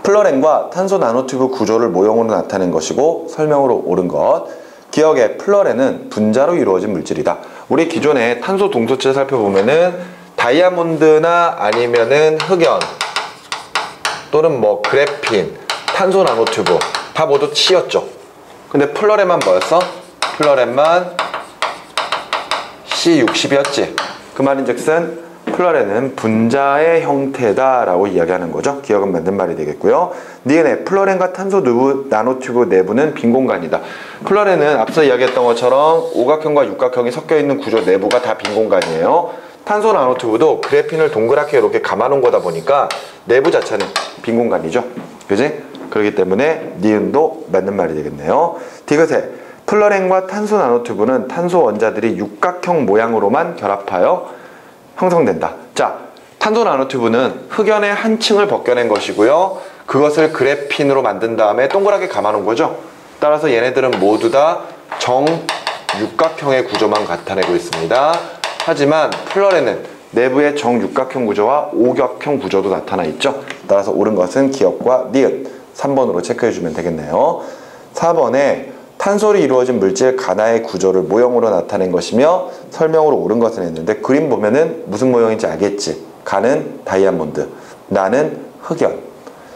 플러렌과 탄소 나노튜브 구조를 모형으로 나타낸 것이고 설명으로 옳은 것. 기억에 플러렌은 분자로 이루어진 물질이다. 우리 기존에 탄소 동소체 살펴보면은 다이아몬드나 아니면은 흑연 또는 뭐 그래핀, 탄소 나노튜브 다 모두 C였죠. 근데 플러렌만 뭐였어? 플러렌만 C60이었지. 그 말인즉슨 플러렌은 분자의 형태다라고 이야기하는 거죠. 기억은 맞는 말이 되겠고요. 니은에 플러렌과 탄소 나노튜브 내부는 빈 공간이다. 플러렌은 앞서 이야기했던 것처럼 오각형과 육각형이 섞여 있는 구조 내부가 다 빈 공간이에요. 탄소 나노튜브도 그래핀을 동그랗게 이렇게 감아놓은 거다 보니까 내부 자체는 빈 공간이죠. 그지? 그렇기 때문에 니은도 맞는 말이 되겠네요. 디귿에 플러렌과 탄소 나노튜브는 탄소 원자들이 육각형 모양으로만 결합하여 형성된다. 자, 탄소 나노튜브는 흑연의 한 층을 벗겨낸 것이고요. 그것을 그래핀으로 만든 다음에 동그랗게 감아놓은 거죠. 따라서 얘네들은 모두 다 정육각형의 구조만 나타내고 있습니다. 하지만 플러렌은 내부의 정육각형 구조와 오각형 구조도 나타나 있죠. 따라서 옳은 것은 기억과 니은 3번으로 체크해 주면 되겠네요. 4번에 탄소로 이루어진 물질 가나의 구조를 모형으로 나타낸 것이며 설명으로 옳은 것은 했는데 그림 보면은 무슨 모형인지 알겠지? 가는 다이아몬드, 나는 흑연.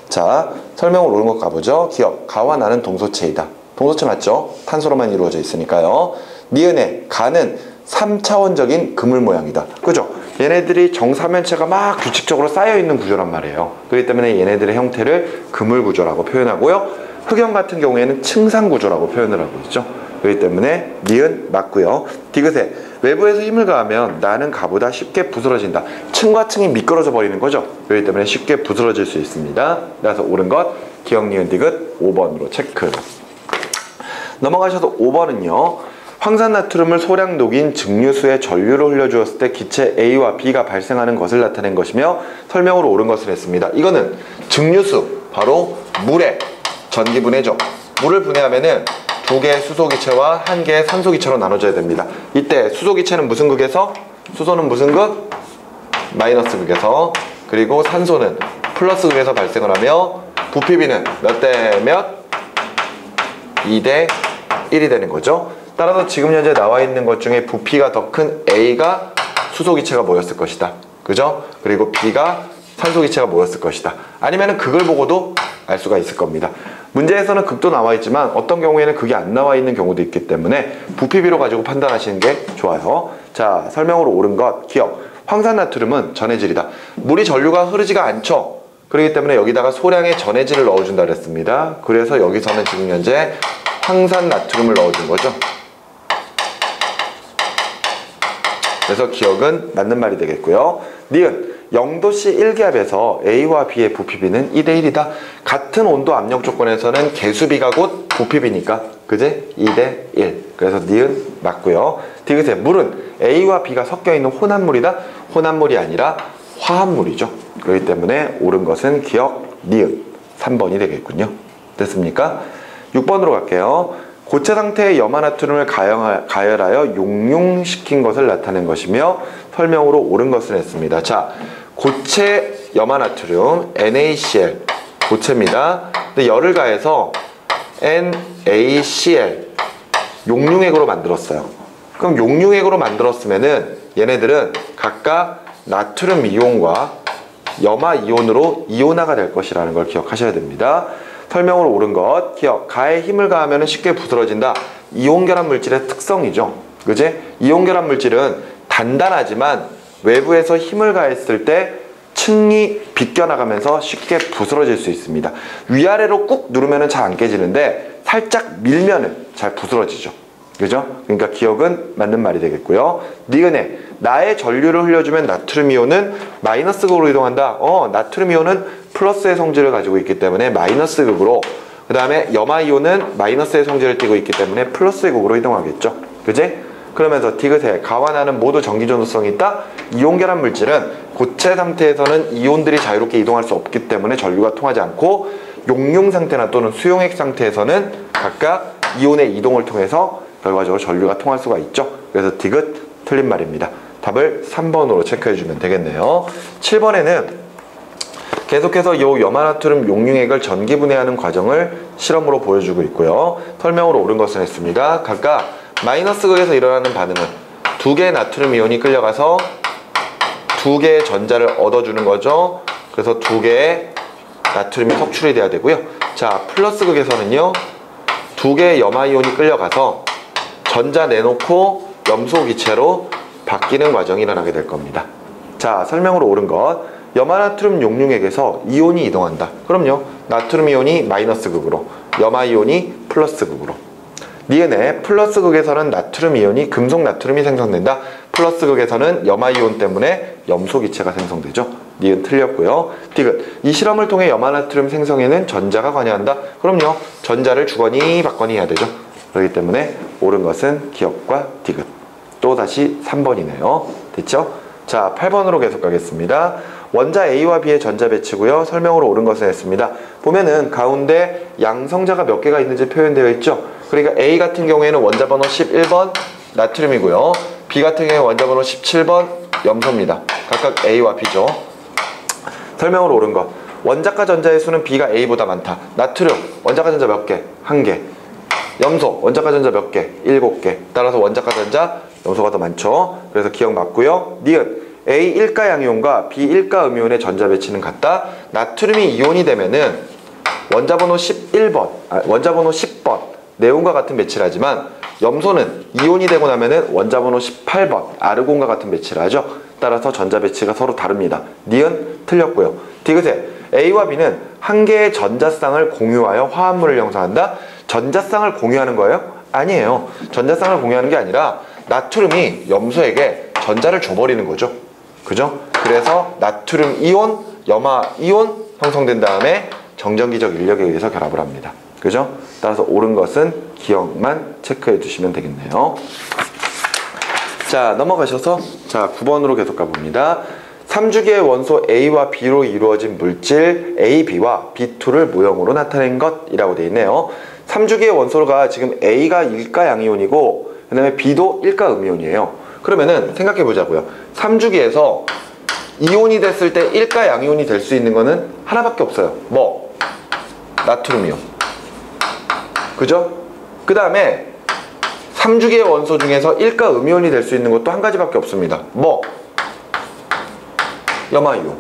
자, 설명으로 옳은 것 가보죠. 기억, 가와 나는 동소체이다. 동소체 맞죠? 탄소로만 이루어져 있으니까요. 니은에 가는 3차원적인 그물 모양이다. 그죠? 얘네들이 정사면체가 막 규칙적으로 쌓여있는 구조란 말이에요. 그렇기 때문에 얘네들의 형태를 그물 구조라고 표현하고요. 흑연 같은 경우에는 층상 구조라고 표현을 하고 있죠. 그렇기 때문에 니은 맞고요. 디귿에 외부에서 힘을 가하면 나는 가보다 쉽게 부스러진다. 층과 층이 미끄러져 버리는 거죠. 그렇기 때문에 쉽게 부스러질 수 있습니다. 그래서 옳은 것 기억, 니은, 디귿 5번으로 체크. 넘어가셔서 5번은요. 황산나트륨을 소량 녹인 증류수에 전류를 흘려주었을 때 기체 A와 B가 발생하는 것을 나타낸 것이며 설명으로 옳은 것을 했습니다. 이거는 증류수, 바로 물의 전기분해죠. 물을 분해하면은 2개의 수소기체와 1개의 산소기체로 나눠져야 됩니다. 이때 수소기체는 무슨 극에서? 수소는 무슨 극? 마이너스 극에서. 그리고 산소는 플러스 극에서 발생을 하며 부피비는 몇 대 몇? 2대 1이 되는 거죠. 따라서 지금 현재 나와 있는 것 중에 부피가 더 큰 A가 수소기체가 모였을 것이다. 그죠? 그리고 B가 산소기체가 모였을 것이다. 아니면은 극을 보고도 알 수가 있을 겁니다. 문제에서는 극도 나와 있지만 어떤 경우에는 극이 안 나와 있는 경우도 있기 때문에 부피비로 가지고 판단하시는 게 좋아요. 자, 설명으로 옳은 것 기억. 황산나트륨은 전해질이다. 물이 전류가 흐르지가 않죠. 그렇기 때문에 여기다가 소량의 전해질을 넣어준다 그랬습니다. 그래서 여기서는 지금 현재 황산나트륨을 넣어준 거죠. 그래서 기억은 맞는 말이 되겠고요. 니은 0도씨 1기압에서 A와 B의 부피비는 2대1이다. 같은 온도 압력 조건에서는 개수비가 곧 부피비니까 그지? 2대1. 그래서 니은 맞고요. 디귿에 물은 A와 B가 섞여있는 혼합물이다. 혼합물이 아니라 화합물이죠. 그렇기 때문에 옳은 것은 기억, 니은 3번이 되겠군요. 됐습니까? 6번으로 갈게요. 고체 상태의 염화나트륨을 가열하여 용융시킨 것을 나타낸 것이며 설명으로 옳은 것을 했습니다. 자, 고체 염화나트륨 NaCl 고체입니다. 근데 열을 가해서 NaCl 용융액으로 만들었어요. 그럼 용융액으로 만들었으면은 얘네들은 각각 나트륨 이온과 염화 이온으로 이온화가 될 것이라는 걸 기억하셔야 됩니다. 설명으로 옳은 것 기억. 가에 힘을 가하면 쉽게 부스러진다. 이온결합 물질의 특성이죠. 그지? 이온결합 물질은 단단하지만 외부에서 힘을 가했을 때 층이 비껴나가면서 쉽게 부스러질 수 있습니다. 위아래로 꾹 누르면 잘 안 깨지는데 살짝 밀면은 잘 부스러지죠. 그죠? 그러니까 기억은 맞는 말이 되겠고요. 니은에 나의 전류를 흘려주면 나트륨 이온은 마이너스 극으로 이동한다. 나트륨 이온은 플러스의 성질을 가지고 있기 때문에 마이너스 극으로, 그 다음에 염화 이온은 마이너스의 성질을 띠고 있기 때문에 플러스의 극으로 이동하겠죠. 그지? 그러면서 디귿에 가와 나는 모두 전기 전도성이 있다. 이온 결합 물질은 고체 상태에서는 이온들이 자유롭게 이동할 수 없기 때문에 전류가 통하지 않고 용융 상태나 또는 수용액 상태에서는 각각 이온의 이동을 통해서 결과적으로 전류가 통할 수가 있죠. 그래서 디귿 틀린 말입니다. 답을 3번으로 체크해 주면 되겠네요. 7번에는 계속해서 이 염화나트륨 용융액을 전기분해하는 과정을 실험으로 보여주고 있고요. 설명으로 옳은 것을 했습니다. 각각 마이너스 극에서 일어나는 반응은 2개의 나트륨 이온이 끌려가서 2개의 전자를 얻어주는 거죠. 그래서 2개의 나트륨이 석출이 돼야 되고요. 자, 플러스 극에서는요 2개의 염화 이온이 끌려가서 전자 내놓고 염소 기체로 바뀌는 과정이 일어나게 될 겁니다. 자, 설명으로 옳은 것. 염화나트륨 용융액에서 이온이 이동한다. 그럼요. 나트륨 이온이 마이너스 극으로, 염화 이온이 플러스 극으로. 니은의 플러스 극에서는 나트륨 이온이 금속 나트륨이 생성된다. 플러스 극에서는 염화 이온 때문에 염소 기체가 생성되죠. 니은 틀렸고요. 디귿. 이 실험을 통해 염화 나트륨 생성에는 전자가 관여한다. 그럼요. 전자를 주거니 받거니 해야 되죠. 그렇기 때문에 옳은 것은 기억과 디귿. 또다시 3번이네요. 됐죠? 자, 8번으로 계속 가겠습니다. 원자 A와 B의 전자 배치고요. 설명으로 옳은 것을 했습니다. 보면은 가운데 양성자가 몇 개가 있는지 표현되어 있죠. 그러니까 A 같은 경우에는 원자 번호 11번 나트륨이고요. B 같은 경우에 원자 번호 17번 염소입니다. 각각 A와 B죠. 설명으로 옳은 것. 원자가 전자의 수는 B가 A보다 많다. 나트륨 원자가 전자 몇 개? 1개. 염소 원자가 전자 몇 개? 7개. 따라서 원자가 전자 염소가 더 많죠. 그래서 기억 맞고요. 니은 A 1가 양이온과 B 1가 음이온의 전자 배치는 같다. 나트륨이 이온이 되면은 원자 번호 11번, 원자 번호 10번 네온과 같은 배치를 하지만 염소는 이온이 되고 나면은 원자 번호 18번 아르곤과 같은 배치를 하죠. 따라서 전자 배치가 서로 다릅니다. 니은 틀렸고요. 디귿에 A와 B는 한 개의 전자쌍을 공유하여 화합물을 형성한다. 전자쌍을 공유하는 거예요? 아니에요. 전자쌍을 공유하는 게 아니라 나트륨이 염소에게 전자를 줘버리는 거죠. 그죠? 그래서 나트륨 이온, 염화 이온 형성된 다음에 정전기적 인력에 의해서 결합을 합니다. 그죠? 따라서 옳은 것은 기억만 체크해 주시면 되겠네요. 자, 넘어가셔서 자 9번으로 계속 가봅니다. 3주기의 원소 A와 B로 이루어진 물질 A, B와 B2를 모형으로 나타낸 것이라고 되어 있네요. 3주기의 원소가 지금 A가 1가 양이온이고 그 다음에 B도 1가 음이온이에요. 그러면은 생각해 보자고요. 3주기에서 이온이 됐을 때 1가 양이온이 될 수 있는 거는 하나밖에 없어요. 뭐? 나트륨 이온. 그죠? 그 다음에 3주기의 원소 중에서 1가 음이온이 될 수 있는 것도 한 가지밖에 없습니다. 뭐? 염화 이온.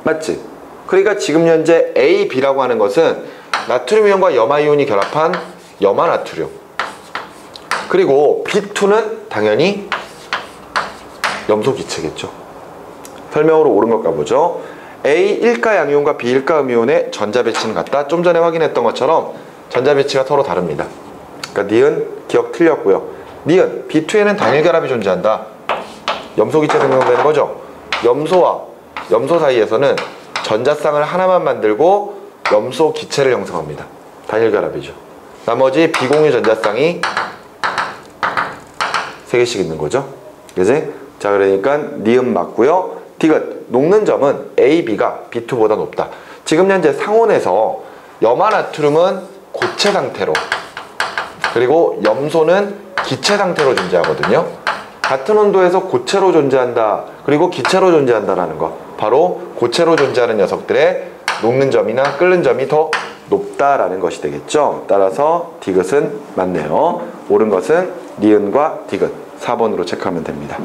맞지? 그러니까 지금 현재 A, B라고 하는 것은 나트륨 이온과 염화 이온이 결합한 염화 나트륨. 그리고 B2는 당연히 염소 기체겠죠. 설명으로 옳은 것 가보죠. A 1가 양이온과 B 1가 음이온의 전자 배치는 같다. 좀 전에 확인했던 것처럼 전자 배치가 서로 다릅니다. 그러니까 니은 기억 틀렸고요. 니은 B2에는 단일 결합이 존재한다. 염소 기체 생성되는 거죠. 염소와 염소 사이에서는 전자쌍을 하나만 만들고 염소 기체를 형성합니다. 단일 결합이죠. 나머지 비공유 전자쌍이 3개씩 있는 거죠. 그지? 자, 그러니까 니은 맞고요. 디귿 녹는 점은 A, B가 B2보다 높다. 지금 현재 상온에서 염화 나트륨은 고체 상태로, 그리고 염소는 기체 상태로 존재하거든요. 같은 온도에서 고체로 존재한다, 그리고 기체로 존재한다라는 거. 바로 고체로 존재하는 녀석들의 녹는 점이나 끓는 점이 더 높다라는 것이 되겠죠. 따라서 디귿은 맞네요. 옳은 것은 니은과 디귿 4번으로 체크하면 됩니다.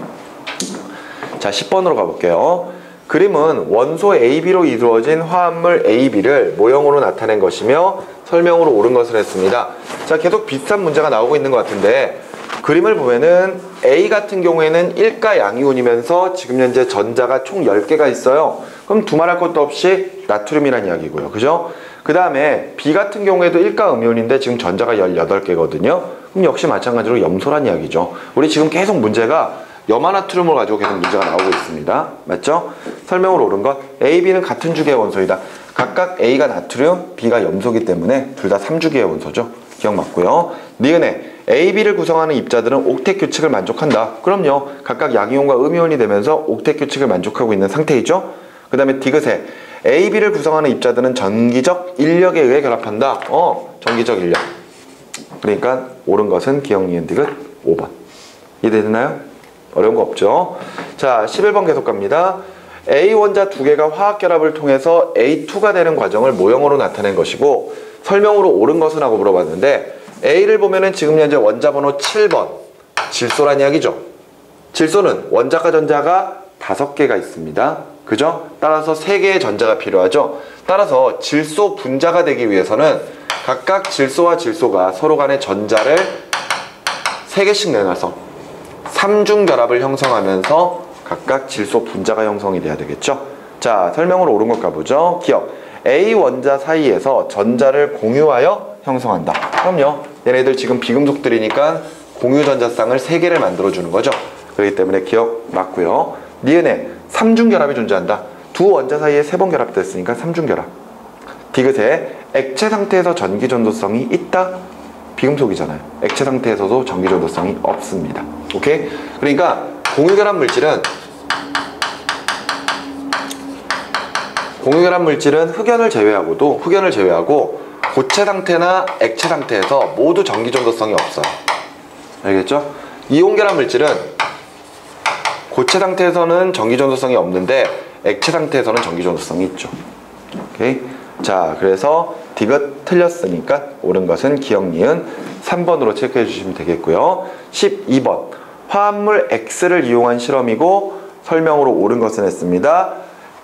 자, 10번으로 가볼게요. 그림은 원소 AB로 이루어진 화합물 AB를 모형으로 나타낸 것이며 설명으로 옳은 것을 했습니다. 자, 계속 비슷한 문제가 나오고 있는 것 같은데 그림을 보면은 A 같은 경우에는 1가 양이온이면서 지금 현재 전자가 총 10개가 있어요. 그럼 두말할 것도 없이 나트륨이란 이야기고요. 그죠? 그 다음에 B 같은 경우에도 1가 음이온인데 지금 전자가 18개거든요. 그럼 역시 마찬가지로 염소란 이야기죠. 우리 지금 계속 문제가 염화 나트륨을 가지고 계속 문제가 나오고 있습니다. 맞죠? 설명으로 옳은 것. A, B는 같은 주기의 원소이다. 각각 A가 나트륨, B가 염소이기 때문에 둘 다 3주기의 원소죠. 기억 맞고요. 니은에 A, B를 구성하는 입자들은 옥텟 규칙을 만족한다. 그럼요. 각각 양이온과 음이온이 되면서 옥텟 규칙을 만족하고 있는 상태이죠. 그 다음에 디귿에 A, B를 구성하는 입자들은 전기적 인력에 의해 결합한다. 전기적 인력. 그러니까 옳은 것은 기억, 니은, 디귿 5번. 이해되나요? 어려운 거 없죠? 자, 11번 계속 갑니다. A 원자 2개가 화학결합을 통해서 A2가 되는 과정을 모형으로 나타낸 것이고 설명으로 옳은 것은 하고 물어봤는데 A를 보면은 지금 현재 원자 번호 7번 질소란 이야기죠. 질소는 원자가 전자가 5개가 있습니다. 그죠? 따라서 3개의 전자가 필요하죠. 따라서 질소 분자가 되기 위해서는 각각 질소와 질소가 서로 간의 전자를 3개씩 내놔서 3중 결합을 형성하면서 각각 질소 분자가 형성이 돼야 되겠죠. 자, 설명으로 옳은 것 가보죠. 기억. A 원자 사이에서 전자를 공유하여 형성한다. 그럼요. 얘네들 지금 비금속들이니까 공유 전자쌍을 3개를 만들어주는 거죠. 그렇기 때문에 기억 맞고요. 니은에 3중결합이 존재한다. 두 원자 사이에 3번 결합됐으니까 3중결합. 디귿에 액체 상태에서 전기 전도성이 있다. 비금속이잖아요. 액체 상태에서도 전기 전도성이 없습니다. 오케이? 그러니까 공유결합 물질은 흑연을 제외하고 고체 상태나 액체 상태에서 모두 전기 전도성이 없어요. 알겠죠? 이온결합 물질은 고체 상태에서는 전기 전도성이 없는데 액체 상태에서는 전기 전도성이 있죠. 오케이? 자, 그래서 디귿 틀렸으니까 옳은 것은 기억 니은 3번으로 체크해 주시면 되겠고요. 12번 화합물 X를 이용한 실험이고 설명으로 옳은 것은 했습니다.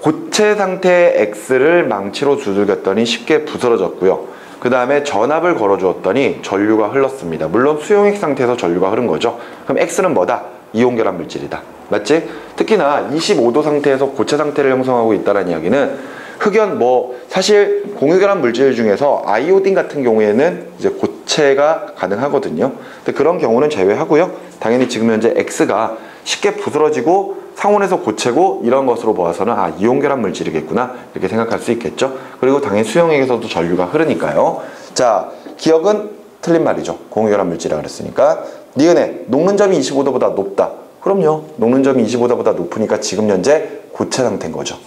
고체 상태의 X를 망치로 두들겼더니 쉽게 부스러졌고요. 그 다음에 전압을 걸어주었더니 전류가 흘렀습니다. 물론 수용액 상태에서 전류가 흐른 거죠. 그럼 X는 뭐다? 이온결합 물질이다. 맞지? 특히나 25도 상태에서 고체 상태를 형성하고 있다는 이야기는 흑연 사실 공유결합 물질 중에서 아이오딘 같은 경우에는 이제 고체가 가능하거든요. 근데 그런 경우는 제외하고요. 당연히 지금 현재 X가 쉽게 부스러지고 상온에서 고체고 이런 것으로 보아서는 이온결합 물질이겠구나 이렇게 생각할 수 있겠죠. 그리고 당연히 수용액에서도 전류가 흐르니까요. 자, 기억은 틀린 말이죠. 공유결합 물질이라 그랬으니까. 니은에 녹는 점이 25도보다 높다. 그럼요. 녹는 점이 25도보다 높으니까 지금 현재 고체 상태인 거죠.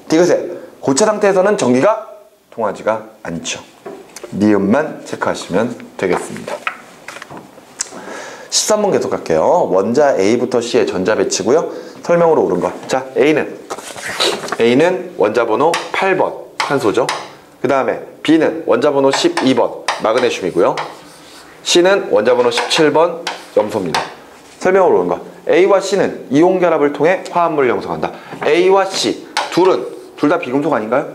디귿에 고체 상태에서는 전기가 통하지가 않죠. 니은만 체크하시면 되겠습니다. 13번 계속 갈게요. 원자 A부터 C의 전자 배치고요. 설명으로 옳은 것. 자, A는 원자 번호 8번 산소죠. 그 다음에 B는 원자 번호 12번 마그네슘이고요. C는 원자 번호 17번 염소입니다. 설명으로 옳은 것. A와 C는 이온 결합을 통해 화합물을 형성한다. A와 C 둘 다 비금속 아닌가요?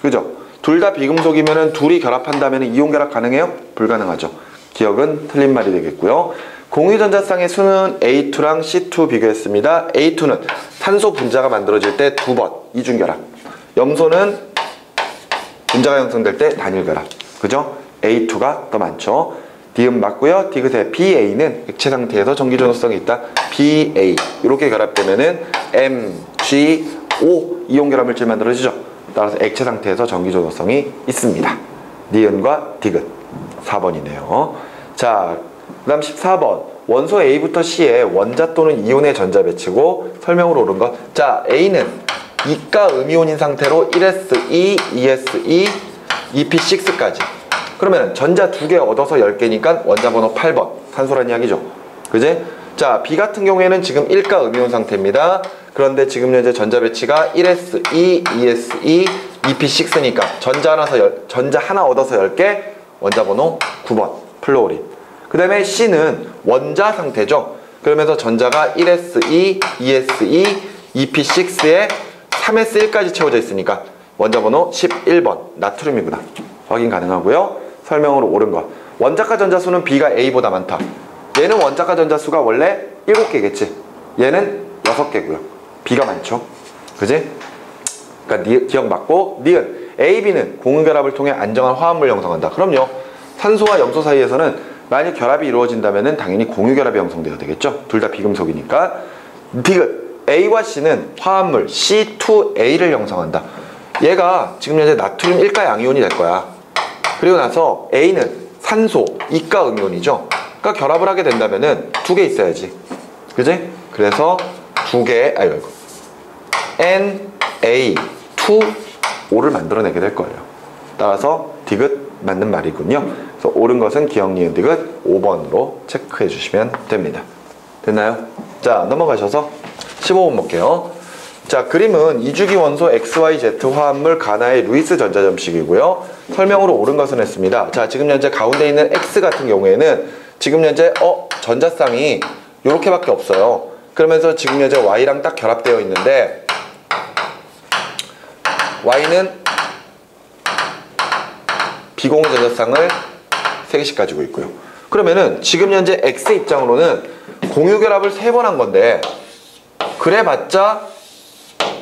그죠? 둘 다 비금속이면 둘이 결합한다면 이온 결합 가능해요? 불가능하죠. 기억은 틀린 말이 되겠고요. 공유전자쌍의 수는 A2랑 C2 비교했습니다. A2는 산소 분자가 만들어질 때 2번 이중결합. 염소는 분자가 형성될 때 단일결합. 그죠? A2가 더 많죠. 디귿 맞고요. 디귿의 BA는 액체 상태에서 전기 전도성이 있다. BA 이렇게 결합되면은 MgO 이온 결합 물질 만들어지죠. 따라서 액체 상태에서 전기 전도성이 있습니다. 니은과 디귿 4번이네요. 자, 그 다음 14번 원소 A부터 C에 원자 또는 이온의 전자 배치고 설명으로 옳은 것. 자, A는 이가 음이온인 상태로 1s2, 2s2, 2p6까지. 그러면 전자 2개 얻어서 10개니까 원자 번호 8번 산소란 이야기죠. 그지? 자, B 같은 경우에는 지금 1가 음이온 상태입니다. 그런데 지금 현재 전자 배치가 1s2, 2s2, 2p6니까 전자 하나 얻어서 10개 원자 번호 9번 플로린. 그 다음에 C는 원자 상태죠. 그러면서 전자가 1s2, 2s2, 2p6에 3s1까지 채워져 있으니까 원자 번호 11번 나트륨이구나. 확인 가능하고요. 설명으로 옳은 것. 원자가 전자수는 B가 A보다 많다. 얘는 원자가 전자수가 원래 7개겠지. 얘는 6개고요. B가 많죠. 그지? 그러니까 기억 맞고 니은 A, B는 공유결합을 통해 안정한 화합물 형성한다. 그럼요. 산소와 염소 사이에서는 만약 결합이 이루어진다면 당연히 공유결합이 형성되어야 되겠죠. 둘 다 비금속이니까. 디귿 A와 C는 화합물 C2A를 형성한다. 얘가 지금 현재 나트륨 1가 양이온이 될 거야. 그리고 나서 A는 산소 2가 음이온이죠. 그러니까 결합을 하게 된다면은 2개 있어야지. 그지? 그래서 2개, Na2O를 만들어내게 될 거예요. 따라서 디귿 맞는 말이군요. 그래서 옳은 것은 기억 니은 디귿 5번으로 체크해 주시면 됩니다. 됐나요? 자, 넘어가셔서 15번 볼게요. 자, 그림은 이주기 원소 XYZ 화합물 가나의 루이스 전자점식이고요. 설명으로 옳은 것은 했습니다. 자, 지금 현재 가운데 있는 X 같은 경우에는 지금 현재 전자쌍이 요렇게밖에 없어요. 그러면서 지금 현재 Y랑 딱 결합되어 있는데 Y는 비공유 전자쌍을 3개씩 가지고 있고요. 그러면은 지금 현재 X의 입장으로는 공유 결합을 3번 한 건데 그래봤자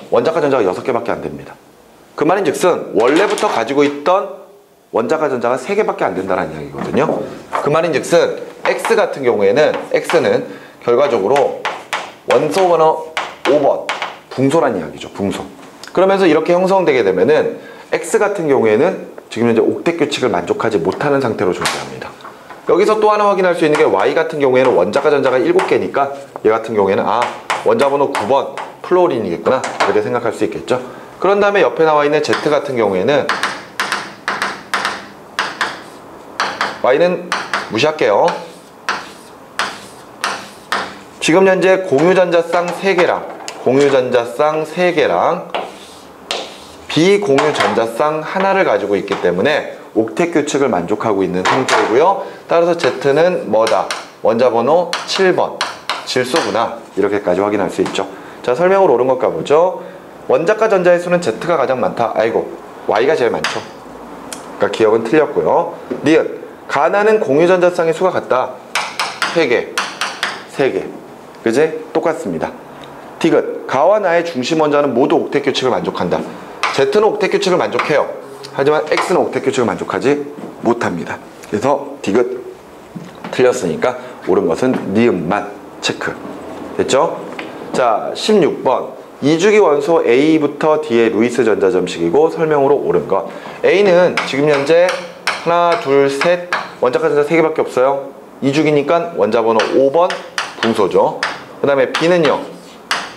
원자과 전자가 6개밖에 안 됩니다. 그 말인즉슨 원래부터 가지고 있던 원자과 전자가 3개밖에 안 된다는 이야기거든요. 그 말인즉슨 X 같은 경우에는 X는 결과적으로 원소 번호 5번 붕소란 이야기죠. 붕소. 그러면서 이렇게 형성되게 되면은 X 같은 경우에는 지금 현재 옥텟 규칙을 만족하지 못하는 상태로 존재합니다. 여기서 또 하나 확인할 수 있는 게 Y 같은 경우에는 원자과 전자가 7개니까 얘 같은 경우에는 원자 번호 9번 플로린이겠구나 이렇게 생각할 수 있겠죠. 그런 다음에 옆에 나와 있는 Z 같은 경우에는 Y는 무시할게요. 지금 현재 공유전자쌍 3개랑 비공유전자쌍 하나를 가지고 있기 때문에 옥텟 규칙을 만족하고 있는 상태이고요. 따라서 Z는 뭐다? 원자 번호 7번 질소구나 이렇게까지 확인할 수 있죠. 자, 설명으로 옳은 것 가보죠. 원자과 전자의 수는 Z가 가장 많다. 아이고, Y가 제일 많죠. 그러니까 기억은 틀렸고요. 니은 가나는 공유전자쌍의 수가 같다. 3개 그지? 똑같습니다. 디귿 가와 나의 중심 원자는 모두 옥텟 규칙을 만족한다. Z는 옥텟 규칙을 만족해요. 하지만 X는 옥텟 규칙을 만족하지 못합니다. 그래서 디귿 틀렸으니까 옳은 것은 니은만 체크 됐죠? 자, 16번 2주기 원소 A부터 D의 루이스 전자점식이고 설명으로 옳은 것. A는 지금 현재 하나, 둘, 셋 원자과 전자 3개밖에 없어요. 2주기니까 원자 번호 5번 붕소죠. 그 다음에 B는요.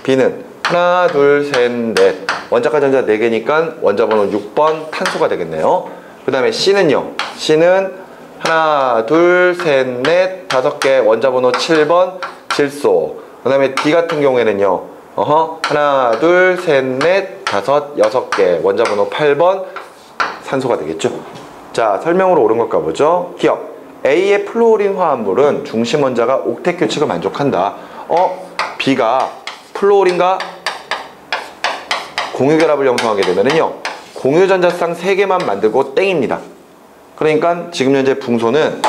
B는 하나, 둘, 셋, 넷 원자과 전자 4개니까 원자 번호 6번 탄소가 되겠네요. 그 다음에 C는요. C는 하나, 둘, 셋, 넷 5개 원자 번호 7번 질소. 그 다음에 D 같은 경우에는요. 하나, 둘, 셋, 넷, 5, 6개 원자 번호 8번 산소가 되겠죠. 자, 설명으로 옳은 것 가보죠. 기억 A의 플로린 화합물은 중심 원자가 옥텟 규칙을 만족한다. B가 플로린과 공유결합을 형성하게 되면은요 공유전자쌍 3개만 만들고 땡입니다. 그러니까 지금 현재 붕소는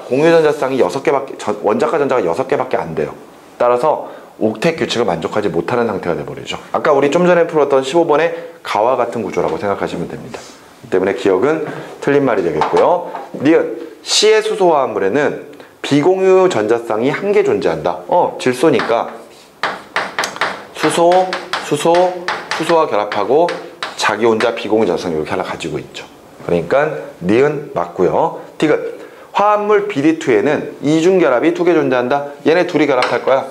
공유전자쌍이 6개밖에 원자과 전자가 6개밖에 안 돼요. 따라서 옥텟 규칙을 만족하지 못하는 상태가 되어버리죠. 아까 우리 좀 전에 풀었던 15번의 가와 같은 구조라고 생각하시면 됩니다. 때문에 기억은 틀린 말이 되겠고요. 니은 C의 수소 화합물에는 비공유 전자쌍이 1개 존재한다. 질소니까 수소와 결합하고 자기 혼자 비공유 전자쌍 이렇게 하나 가지고 있죠. 그러니까 니은 맞고요. 디귿 화합물 BD2에는 이중결합이 2개 존재한다. 얘네 둘이 결합할 거야.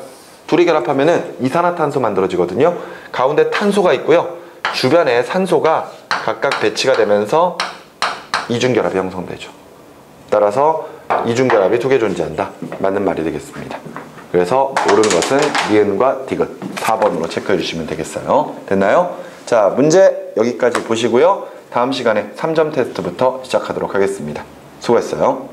둘이 결합하면은 이산화탄소 만들어지거든요. 가운데 탄소가 있고요. 주변에 산소가 각각 배치가 되면서 이중결합이 형성되죠. 따라서 이중결합이 2개 존재한다. 맞는 말이 되겠습니다. 그래서 옳은 것은 니은과 디귿 4번으로 체크해 주시면 되겠어요. 됐나요? 자, 문제 여기까지 보시고요. 다음 시간에 3점 테스트부터 시작하도록 하겠습니다. 수고했어요.